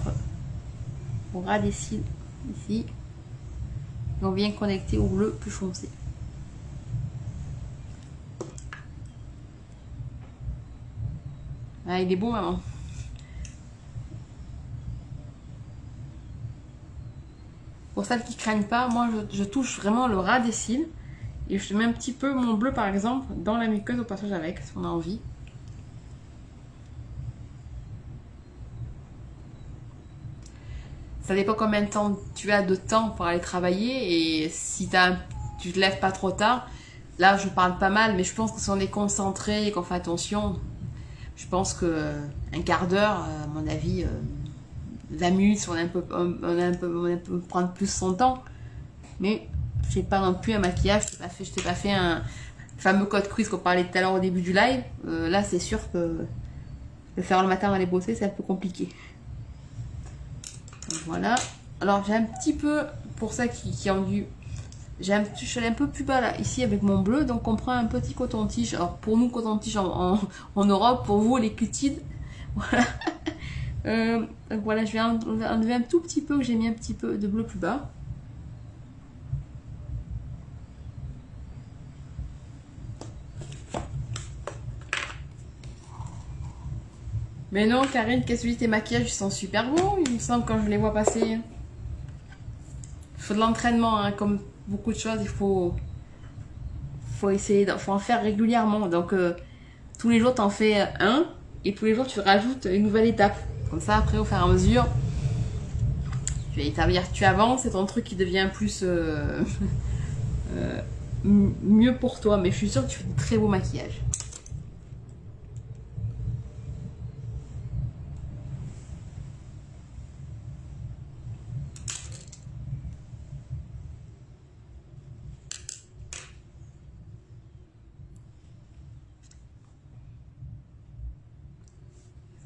au ras des cils ici. Et on vient connecter au bleu plus foncé. Ah, il est beau, maman. Pour celles qui ne craignent pas, moi je touche vraiment le ras des cils. Et je mets un petit peu mon bleu par exemple dans la muqueuse au passage avec, si on a envie. Ça dépend combien de temps tu as de temps pour aller travailler. Et si tu te lèves pas trop tard, là je parle pas mal, mais je pense que si on est concentré et qu'on fait attention, je pense que un quart d'heure, à mon avis, 20 minutes, on peut prendre plus son temps. Mais je n'ai pas non plus un maquillage, je t'ai pas fait un fameux code quiz qu'on parlait tout à l'heure au début du live. Là, c'est sûr que le faire le matin dans les bosser, c'est un peu compliqué. Donc, voilà. Alors, j'ai un petit peu, pour ça qui ont dû... Je suis allée un peu plus bas là, ici avec mon bleu. Donc, on prend un petit coton-tige. Alors, pour nous, coton-tige en Europe, pour vous, les cutides. Voilà. Donc, voilà, je vais enlever un tout petit peu, que j'ai mis un petit peu de bleu plus bas. Mais non, Karine, qu'est-ce que tu dis, tes maquillages ils sont super beaux, il me semble, quand je les vois passer. Il faut de l'entraînement, hein, comme beaucoup de choses, il faut essayer, faut en faire régulièrement. Donc, tous les jours, tu en fais un, et tous les jours, tu rajoutes une nouvelle étape. Comme ça, après, au fur et à mesure, tu avances, c'est ton truc qui devient plus mieux pour toi. Mais je suis sûre que tu fais de très beaux maquillages.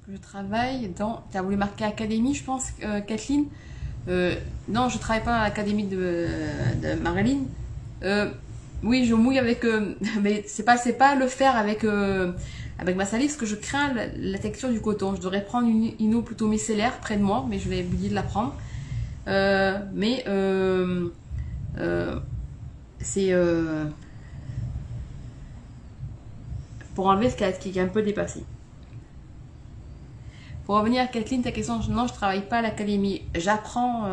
Je travaille dans... Tu as voulu marquer académie, je pense, Kathleen. Non, je travaille pas à l'académie de Marilyn. Oui, je mouille avec... mais c'est pas le faire avec ma salive, parce que je crains la texture du coton. Je devrais prendre une eau plutôt micellaire près de moi, mais je vais oublier de la prendre. C'est... pour enlever ce qui est un peu dépassé. Pour revenir à Kathleen, ta question, non, je travaille pas à l'académie. J'apprends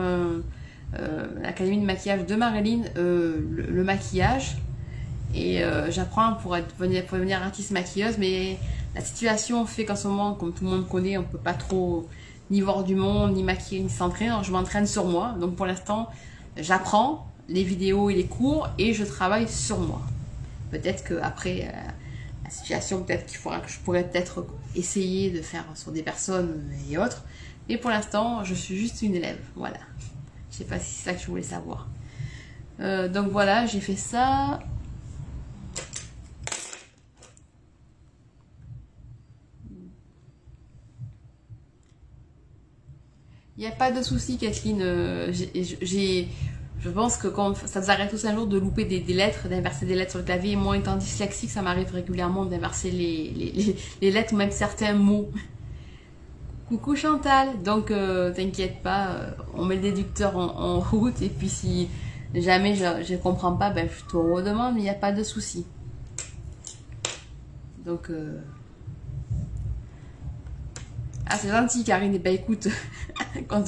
l'académie de maquillage de Marilyn le maquillage. Et j'apprends pour devenir artiste maquilleuse. Mais la situation fait qu'en ce moment, comme tout le monde connaît, on peut pas trop ni voir du monde, ni maquiller, ni s'entraîner. Alors je m'entraîne sur moi. Donc pour l'instant, j'apprends les vidéos et les cours et je travaille sur moi. Peut-être qu'après... la situation, peut-être qu'il faudra que je pourrais peut-être essayer de faire sur des personnes et autres. Et pour l'instant, je suis juste une élève. Voilà. Je sais pas si c'est ça que je voulais savoir. Donc voilà, j'ai fait ça. Il n'y a pas de souci, Kathleen. Je pense que quand ça vous arrête tous un jour de louper des lettres, d'inverser des lettres sur le clavier, et moi étant dyslexique, ça m'arrive régulièrement d'inverser les lettres ou même certains mots. Coucou Chantal, donc t'inquiète pas, on met le déducteur en route et puis si Jamais je comprends pas, ben je te redemande, il n'y a pas de souci. Donc, ah, c'est gentil, Karine. Ben écoute, quand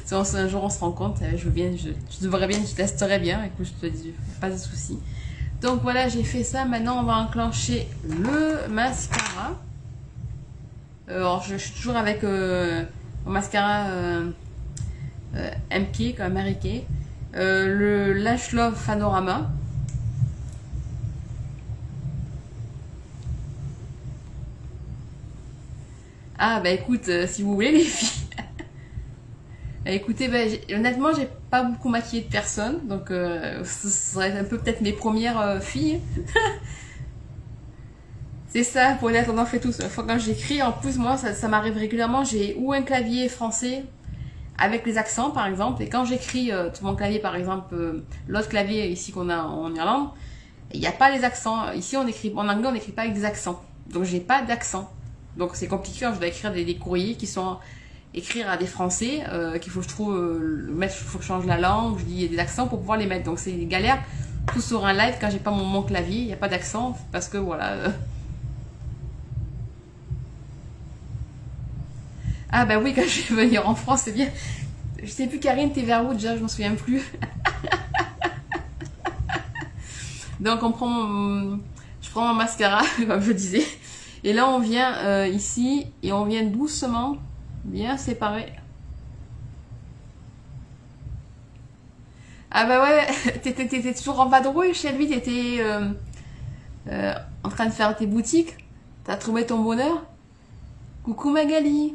si un jour on se rend compte, je veux bien, je devrais bien, je testerai bien. Écoute, je te dis, pas de souci. Donc voilà, j'ai fait ça. Maintenant, on va enclencher le mascara. Alors, je suis toujours avec mon mascara MK, comme Mary-Kay. Le Lash Love Panorama. Ah bah écoute, si vous voulez les filles. Écoutez, bah, honnêtement, j'ai pas beaucoup maquillé de personne, donc ce serait un peu peut-être mes premières filles. C'est ça, pour être on en fait tous. Quand j'écris, en plus moi, ça m'arrive régulièrement, j'ai ou un clavier français avec les accents par exemple, et quand j'écris sur mon clavier par exemple, l'autre clavier ici qu'on a en Irlande, il n'y a pas les accents. Ici on écrit en anglais, on n'écrit pas avec des accents, donc j'ai pas d'accent. Donc c'est compliqué quand je dois écrire des courriers qui sont écrire à des Français, qu'il faut que je trouve mettre, faut que je change la langue, je dis des accents pour pouvoir les mettre. Donc c'est une galère. Tout sur un live quand j'ai pas mon clavier, il n'y a pas d'accent parce que voilà. Ah bah oui, quand je vais venir en France, c'est bien. Je sais plus, Karine, t'es vers où déjà, je m'en souviens plus. Donc on prend je prends mon mascara, comme je disais. Et là on vient ici et on vient doucement bien séparer. Ah bah ouais, t'étais toujours en vadrouille chez lui, t'étais en train de faire tes boutiques. T'as trouvé ton bonheur. Coucou Magali.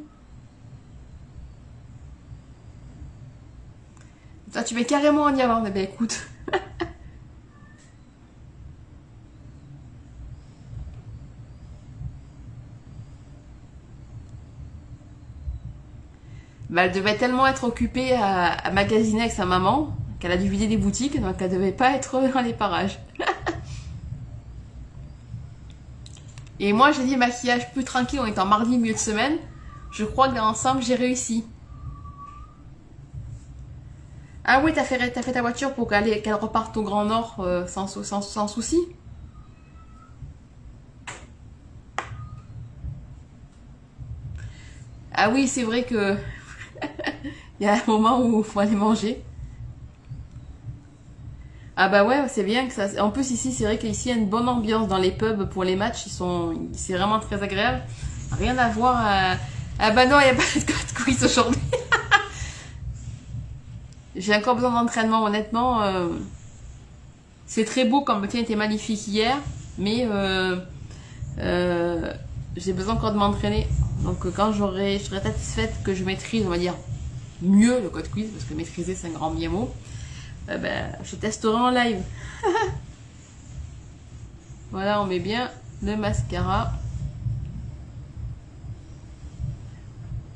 Toi tu vas carrément en Irlande, eh ben écoute. Bah, elle devait tellement être occupée à magasiner avec sa maman qu'elle a dû vider des boutiques, donc elle devait pas être dans les parages. Et moi j'ai dit maquillage plus tranquille, on est en mardi milieu de semaine. Je crois que dans l'ensemble j'ai réussi. Ah oui, t'as fait ta voiture pour qu'elle reparte au Grand Nord sans souci. Ah oui, c'est vrai que il y a un moment où il faut aller manger. Ah bah ouais, c'est bien que ça. En plus ici, c'est vrai qu'ici il y a une bonne ambiance dans les pubs pour les matchs. C'est vraiment très agréable. Rien à voir. Ah bah non, il n'y a pas de code quiz aujourd'hui. J'ai encore besoin d'entraînement, honnêtement. C'est très beau comme le tien était magnifique hier, mais j'ai besoin encore de m'entraîner. Donc quand je serai satisfaite que je maîtrise, on va dire, mieux le code quiz, parce que maîtriser c'est un grand bien mot, ben, je testerai en live. Voilà, on met bien le mascara.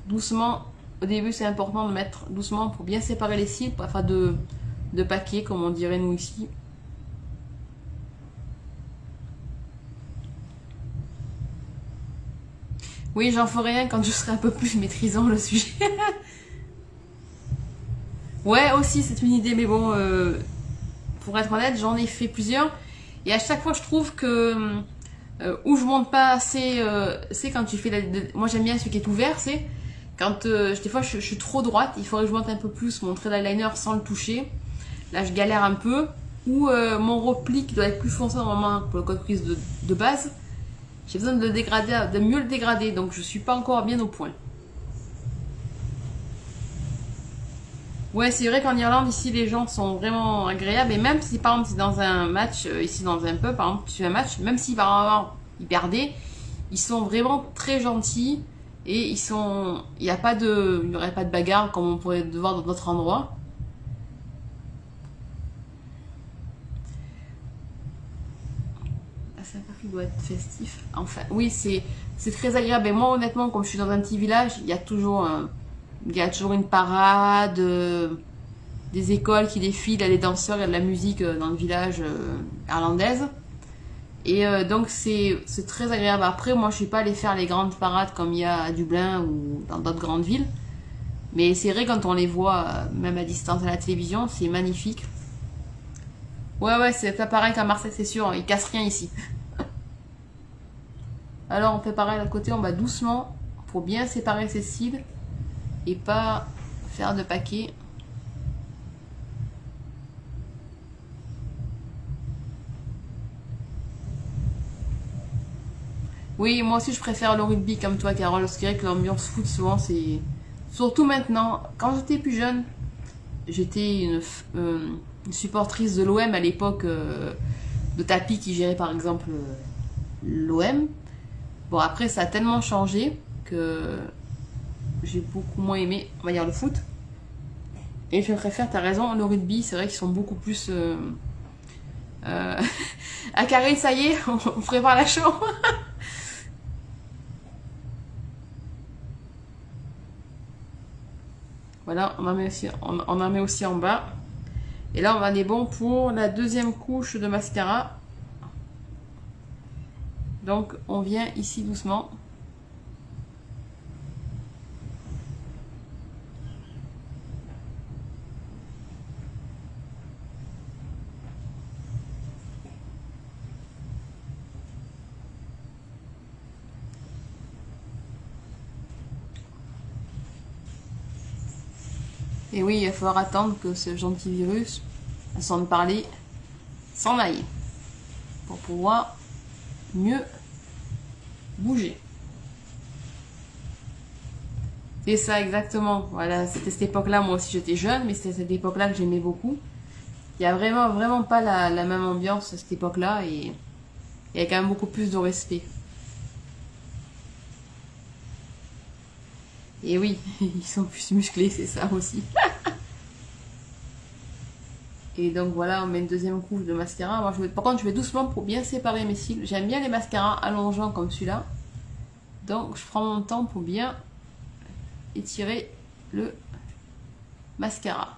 Doucement, au début c'est important de mettre doucement pour bien séparer les cils, pour faire de paquets, comme on dirait nous ici. Oui, j'en ferai un quand je serai un peu plus maîtrisant le sujet. Ouais, aussi, c'est une idée, mais bon, pour être honnête, j'en ai fait plusieurs. Et à chaque fois, je trouve que où je monte pas assez, c'est quand tu fais moi, j'aime bien ce qui est ouvert, c'est quand des fois, je suis trop droite, il faudrait que je monte un peu plus mon trait d'eyeliner sans le toucher. Là, je galère un peu. Ou mon repli qui doit être plus foncé normalement pour le code quiz de base. J'ai besoin de le dégrader, de mieux le dégrader, donc je suis pas encore bien au point. Ouais, c'est vrai qu'en Irlande, ici, les gens sont vraiment agréables. Et même si, par exemple, c'est dans un match, ici dans un pub, par exemple, tu fais un match, même si par exemple, ils perdaient, ils sont vraiment très gentils. Et il n'y aurait pas de bagarre comme on pourrait voir dans d'autres endroits. C'est un parc qui doit être festif. Enfin, oui, c'est très agréable. Et moi, honnêtement, comme je suis dans un petit village, il y a toujours une parade, des écoles qui défilent, il y a des danseurs, il y a de la musique dans le village irlandaise. Et donc, c'est très agréable. Après, moi, je suis pas allée faire les grandes parades comme il y a à Dublin ou dans d'autres grandes villes. Mais c'est vrai, quand on les voit, même à distance à la télévision, c'est magnifique. Ouais, c'est pas pareil qu'à Marseille, c'est sûr. Il casse rien ici. Alors, on fait pareil de l'autre côté. On va doucement pour bien séparer ces cils et pas faire de paquets. Oui, moi aussi je préfère le rugby comme toi, Carole. Parce que l'ambiance foot, souvent, c'est. Surtout maintenant. Quand j'étais plus jeune, j'étais une supportrice de l'OM à l'époque de Tapi qui gérait par exemple l'OM. Bon, après, ça a tellement changé que j'ai beaucoup moins aimé, on va dire, le foot. Et je préfère, t'as raison, le rugby, c'est vrai qu'ils sont beaucoup plus. À carré, ça y est, on prépare la chambre. Voilà, on en met aussi en bas. Et là, on en est bon pour la deuxième couche de mascara. Donc, on vient ici doucement. Et oui, il va falloir attendre que ce gentil virus, sans parler, s'en aille. Pour pouvoir mieux bouger. C'est ça exactement. Voilà, c'était cette époque-là, moi aussi j'étais jeune, mais c'était cette époque-là que j'aimais beaucoup. Il n'y a vraiment pas la même ambiance à cette époque-là et il y a quand même beaucoup plus de respect. Et oui, ils sont plus musclés, c'est ça aussi. Et donc voilà, on met une deuxième couche de mascara. Moi, par contre, je vais doucement pour bien séparer mes cils. J'aime bien les mascaras allongeants comme celui-là. Donc, je prends mon temps pour bien étirer le mascara.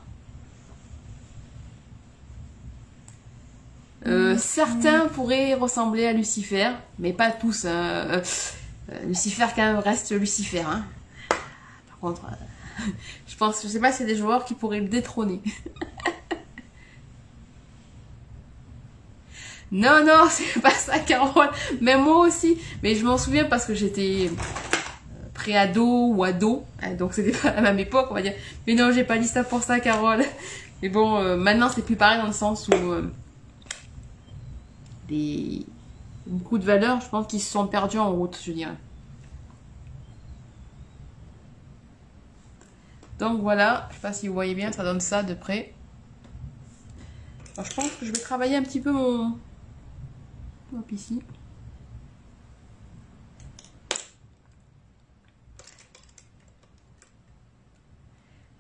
Certains pourraient ressembler à Lucifer, mais pas tous. Lucifer quand même reste Lucifer. Hein. Par contre, je sais pas si c'est des joueurs qui pourraient le détrôner. Non, c'est pas ça, Carole. Mais moi aussi. Mais je m'en souviens parce que j'étais pré-ado ou ado. Donc c'était pas à la même époque, on va dire. Mais non, j'ai pas dit ça pour ça, Carole. Mais bon, maintenant c'est plus pareil dans le sens où beaucoup de valeurs, je pense qu'ils se sont perdus en route, je dirais. Donc voilà, je sais pas si vous voyez bien, ça donne ça de près. Alors, je pense que je vais travailler un petit peu mon... Hop, ici.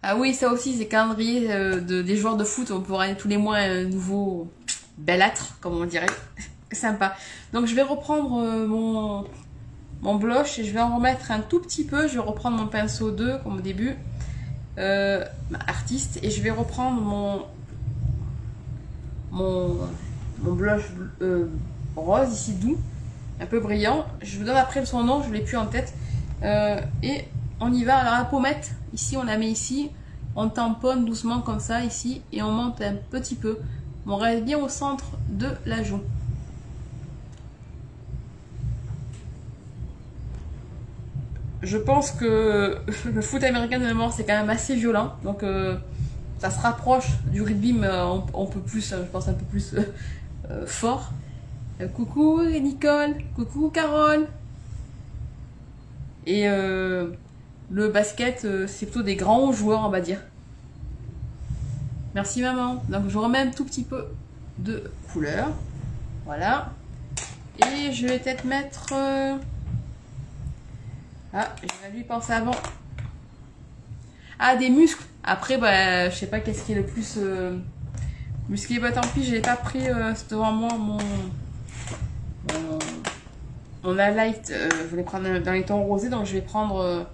Ah oui, ça aussi, c'est calendrier des joueurs de foot. On pourra tous les mois un nouveau belâtre, comme on dirait. Sympa. Donc je vais reprendre mon blush et je vais en remettre un tout petit peu. Je vais reprendre mon pinceau 2 comme au début. Artiste. Et je vais reprendre mon blush rose ici doux, un peu brillant. Je vous donne après son nom, je ne l'ai plus en tête. Et on y va. Alors la pommette, ici on la met ici. On tamponne doucement comme ça ici et on monte un petit peu. On reste bien au centre de la joue. Je pense que le foot américain de mémoire c'est quand même assez violent. Donc ça se rapproche du rugby mais on peut plus, je pense un peu plus fort. Coucou Nicole, coucou Carole. Et le basket c'est plutôt des grands joueurs on va dire. Merci maman. Donc je remets un tout petit peu de couleur. Voilà. Et je vais peut-être mettre... Ah, j'aurais dû y penser avant. Ah, des muscles. Après, bah, je sais pas qu'est-ce qui est le plus musclé. Bah, tant pis, je n'ai pas pris devant moi mon highlight. Je voulais prendre dans les tons rosés, donc je vais prendre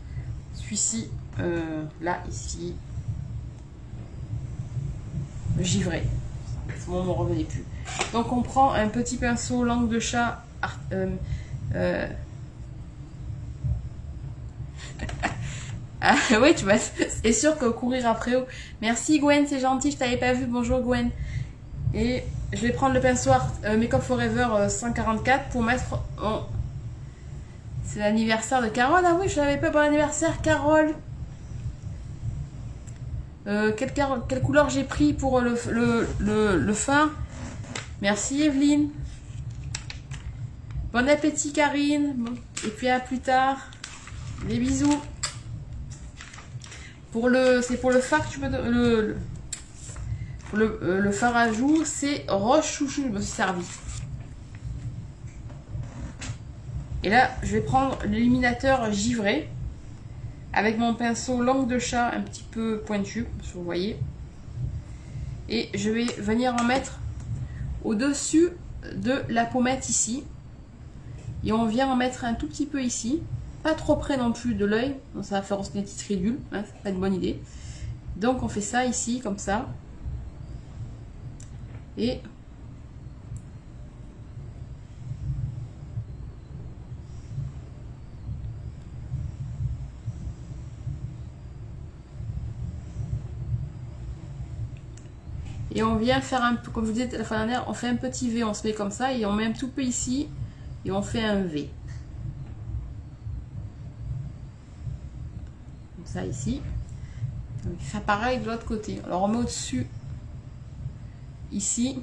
celui-ci, là, ici. Givré. Ce moment ne me revenait plus. Donc, on prend un petit pinceau langue de chat. Ah oui, tu vas. C'est sûr que courir après eux. Merci Gwen, c'est gentil, je t'avais pas vu. Bonjour Gwen. Et je vais prendre le pinceau Make Up Forever 144 pour mettre en... C'est l'anniversaire de Carole. Ah oui, je l'avais pas. Bon anniversaire, Carole. Quelle couleur j'ai pris pour le fard? Merci Evelyne. Bon appétit Karine. Bon. Et puis à plus tard. Des bisous. C'est pour le fard que tu veux le fard à joues, c'est Rose Chouchou, je me suis servi. Et là, je vais prendre l'illuminateur givré avec mon pinceau langue de chat un petit peu pointu, si vous voyez. Et je vais venir en mettre au-dessus de la pommette ici. Et on vient en mettre un tout petit peu ici. Pas trop près non plus de l'œil, ça va faire aussi une petite ridule, hein, c'est pas une bonne idée. Donc on fait ça ici, comme ça. Et on vient faire un peu, comme je vous disais la fois dernière, on fait un petit V, on se met comme ça et on met un tout peu ici et on fait un V. Comme ça ici. On fait pareil de l'autre côté. Alors on met au-dessus, ici.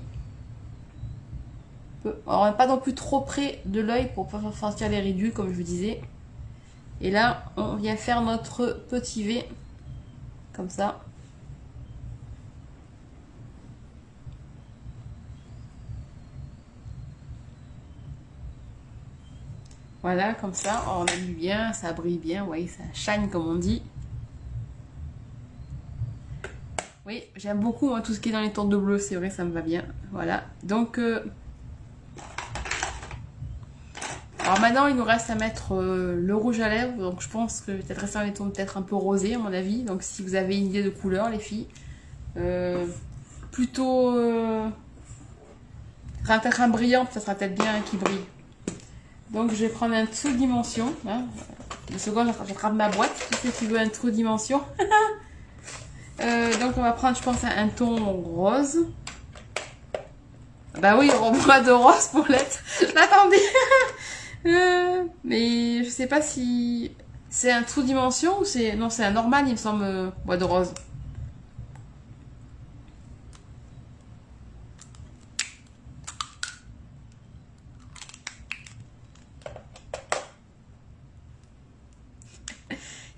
Alors pas non plus trop près de l'œil pour pas faire sortir les ridules comme je vous disais. Et là, on vient faire notre petit V, comme ça. Voilà, comme ça, on a vu bien, ça brille bien, vous voyez, ça shine comme on dit. Oui, j'aime beaucoup moi, tout ce qui est dans les tons de bleu, c'est vrai, ça me va bien. Voilà, donc... Alors maintenant, il nous reste à mettre le rouge à lèvres, donc je pense que peut-être rester dans les tons peut-être un peu rosés, à mon avis. Donc si vous avez une idée de couleur, les filles, plutôt... peut-être un brillant, ça sera peut-être bien qui brille. Donc je vais prendre un trou de dimension. Hein. Une seconde, j'attrape ma boîte. Qui c'est qui veut un trou de dimension? Donc on va prendre, je pense, un ton rose. Bah oui, on boit de rose pour l'être. Je l'attendais. Mais je sais pas si c'est un trou de dimension ou c'est... Non, c'est un normal, il me semble, bois de rose.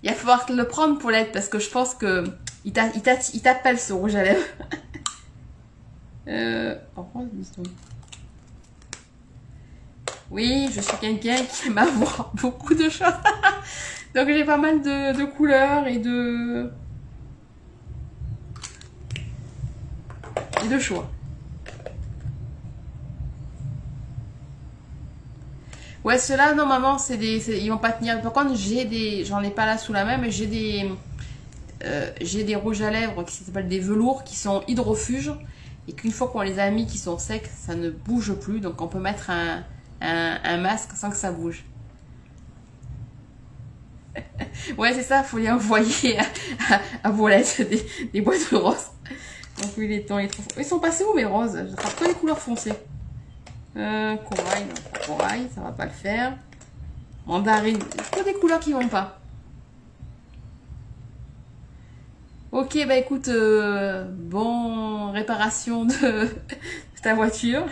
Il va falloir le prendre pour l'être parce que je pense que il t'appelle ce rouge à lèvres. Oui, je suis quelqu'un qui aime avoir beaucoup de choses. Donc j'ai pas mal de couleurs et de choix. Ouais, ceux-là, normalement, ils vont pas tenir. Par contre, j'en ai pas là sous la main, mais j'ai des rouges à lèvres qui s'appellent des velours, qui sont hydrofuges, et qu'une fois qu'on les a mis, qui sont secs, ça ne bouge plus. Donc, on peut mettre un masque sans que ça bouge. Ouais, c'est ça, il faut les envoyer à Violette, des boîtes de roses. Donc, oui, les tons, ils sont passés où mes roses? J'attrape que les couleurs foncées. Corail, non, corail, ça va pas le faire. Mandarine, c'est des couleurs qui vont pas. Ok, bah écoute, bon réparation de ta voiture.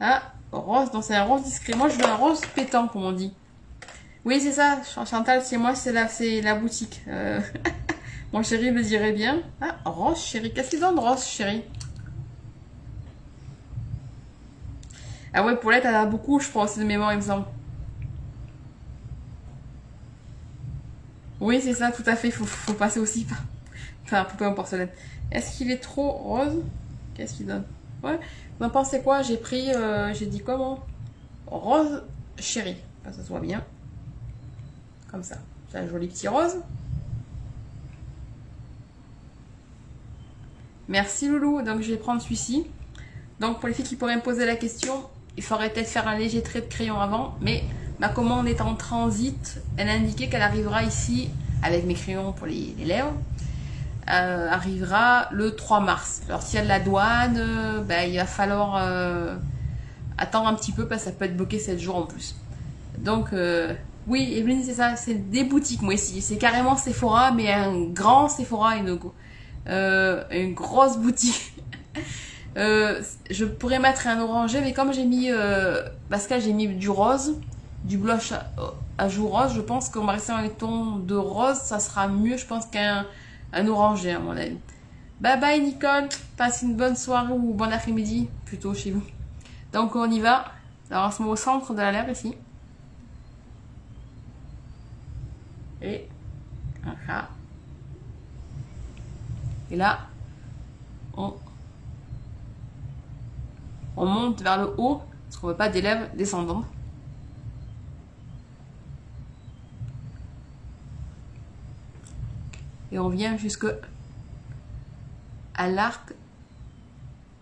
Ah, rose, non, c'est un rose discret. Moi, je veux un rose pétant, comme on dit. Oui, c'est ça, Chantal, c'est moi, c'est la boutique. Mon chéri me dirait bien. Ah, rose, chéri. Qu'est-ce qu'ils ont de rose, chéri? Ah ouais, Paulette, elle a beaucoup, je pense, de mémoire, il me semble. Oui, c'est ça, tout à fait. Faut passer aussi par... Enfin, poupée en porcelaine. Est-ce qu'il est trop rose? Qu'est-ce qu'il donne? Ouais. Vous en pensez quoi? J'ai pris... j'ai dit comment? Rose chéri. Que ça soit bien. Comme ça. C'est un joli petit rose. Merci, Loulou. Donc, je vais prendre celui-ci. Donc, pour les filles qui pourraient me poser la question... Il faudrait peut-être faire un léger trait de crayon avant, mais ma commande est en transit. Elle a indiqué qu'elle arrivera ici avec mes crayons pour les lèvres arrivera le 3 mars. Alors s'il y a de la douane, il va falloir attendre un petit peu parce que ça peut être bloqué 7 jours en plus. Donc oui, Evelyne, c'est ça, c'est des boutiques moi ici. C'est carrément Sephora, mais un grand Sephora, une grosse boutique. Je pourrais mettre un orangé, mais comme j'ai mis Pascal, j'ai mis du rose, du blush à joues rose, je pense qu'on va rester dans les tons de rose, ça sera mieux, je pense, qu'un orangé à mon avis. Bye bye Nicole, passe une bonne soirée ou bon après-midi, plutôt chez vous. Donc on y va. Alors on se met au centre de la lèvre ici. Et voilà. Et là, on monte vers le haut, parce qu'on ne veut pas des lèvres descendantes. Et on vient jusque à l'arc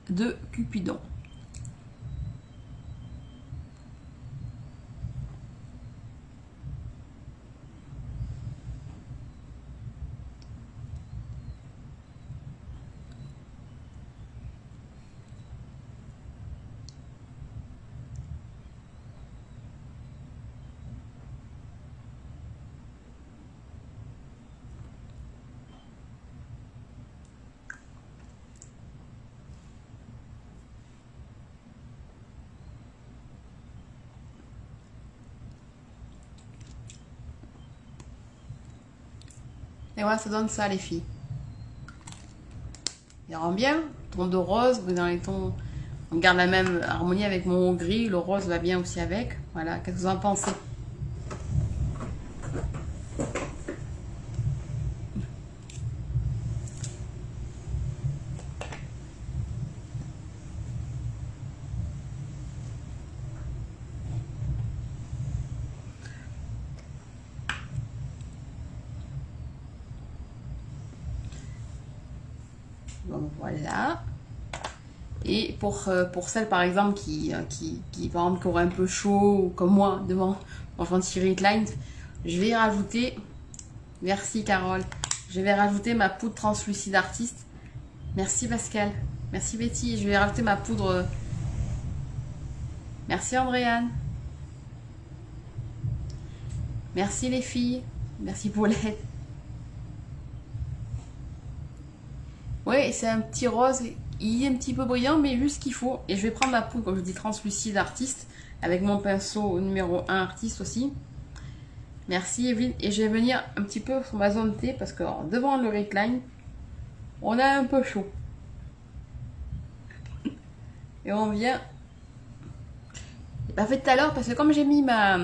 de Cupidon. Et voilà, ça donne ça les filles. Il rend bien, ton de rose, dans les tons, on garde la même harmonie avec mon gris, le rose va bien aussi avec. Voilà, qu'est-ce que vous en pensez? Donc voilà. Et pour celles par exemple qui par exemple qui auraient un peu chaud, ou comme moi devant mon Fenty Line, je vais rajouter, merci Carole, je vais rajouter ma poudre translucide artiste. Merci Pascal, merci Betty, je vais rajouter ma poudre. Merci Andréane. Merci les filles, merci Paulette. Ouais, c'est un petit rose, il est un petit peu brillant, mais juste ce qu'il faut. Et je vais prendre ma poudre, comme je dis, translucide artiste, avec mon pinceau numéro 1 artiste aussi. Merci Evelyne. Et je vais venir un petit peu sur ma zone T, parce que devant le recline, on a un peu chaud. Et on vient... J'ai pas fait tout à l'heure, parce que comme j'ai mis ma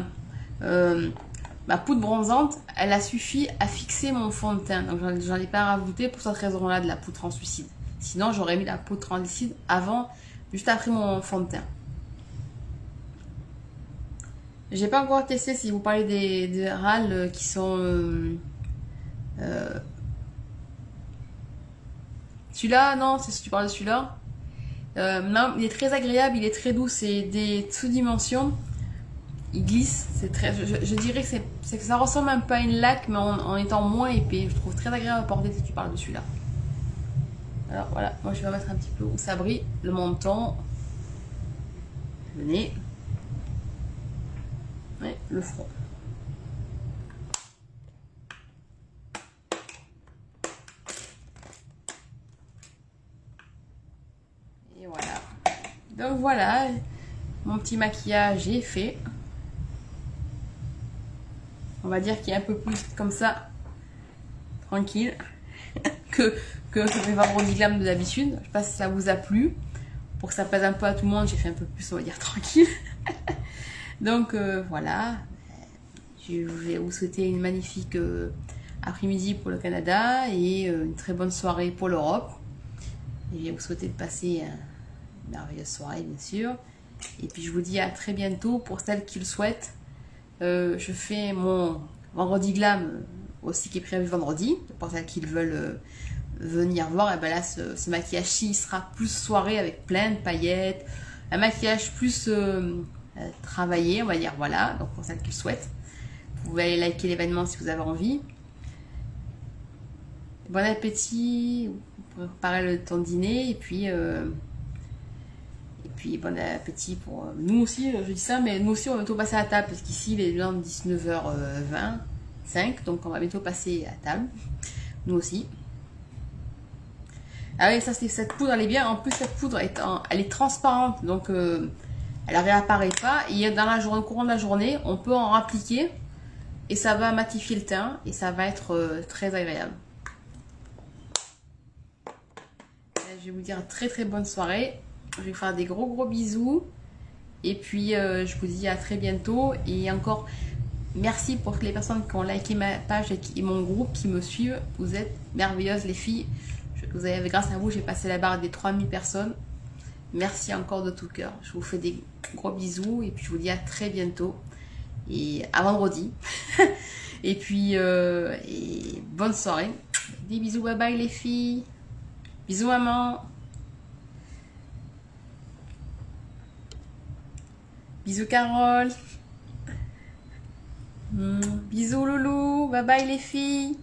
poudre bronzante, elle a suffi à fixer mon fond de teint. Donc j'en ai pas rajouté pour cette raison-là de la poudre translucide. Sinon j'aurais mis la poudre translucide avant, juste après mon fond de teint. J'ai pas encore testé si vous parlez des râles qui sont... celui-là, non, c'est si tu parles de celui-là. Non, il est très agréable, il est très doux, c'est des sous-dimensions. Il glisse, c'est très, je dirais que ça ressemble un peu à une laque, mais en étant moins épais. Je trouve très agréable à porter si tu parles de celui-là. Alors voilà, moi je vais mettre un petit peu où ça brille, le menton, le nez, et le front. Et voilà. Donc voilà, mon petit maquillage est fait. On va dire qu'il est un peu plus comme ça, tranquille, que mes vendredis glam de d'habitude. Je sais pas si ça vous a plu. Pour que ça plaise un peu à tout le monde, j'ai fait un peu plus, on va dire, tranquille. Donc voilà. Je vais vous souhaiter une magnifique après-midi pour le Canada et une très bonne soirée pour l'Europe. Et je vais vous souhaiter de passer une merveilleuse soirée, bien sûr. Et puis je vous dis à très bientôt pour celles qui le souhaitent. Je fais mon vendredi glam aussi qui est prévu vendredi. Pour celles qui veulent venir voir, et ben là ce maquillage-ci sera plus soirée avec plein de paillettes. Un maquillage plus travaillé, on va dire, voilà. Donc pour celles qui le souhaitent, vous pouvez aller liker l'événement si vous avez envie. bon appétit, pour préparer le temps de dîner, et puis bon appétit pour nous aussi, je dis ça, mais nous aussi on va bientôt passer à table, parce qu'ici il est bien 19h25, donc on va bientôt passer à table, nous aussi. Ah oui, ça c'est cette poudre, elle est bien, en plus cette poudre elle est transparente, donc elle ne réapparaît pas, et dans la journée, au courant de la journée, on peut en appliquer, et ça va matifier le teint, et ça va être très agréable. Je vais vous dire très très bonne soirée. Je vais vous faire des gros bisous. Et puis je vous dis à très bientôt. Et encore merci pour toutes les personnes qui ont liké ma page et mon groupe, qui me suivent. Vous êtes merveilleuses les filles. Grâce à vous, j'ai passé la barre des 3000 personnes. Merci encore de tout cœur. Je vous fais des gros bisous. Et puis je vous dis à très bientôt. Et à vendredi. Et puis bonne soirée. Des bisous, bye bye les filles. Bisous maman. Bisous Carole. Bisous loulou. Bye bye les filles.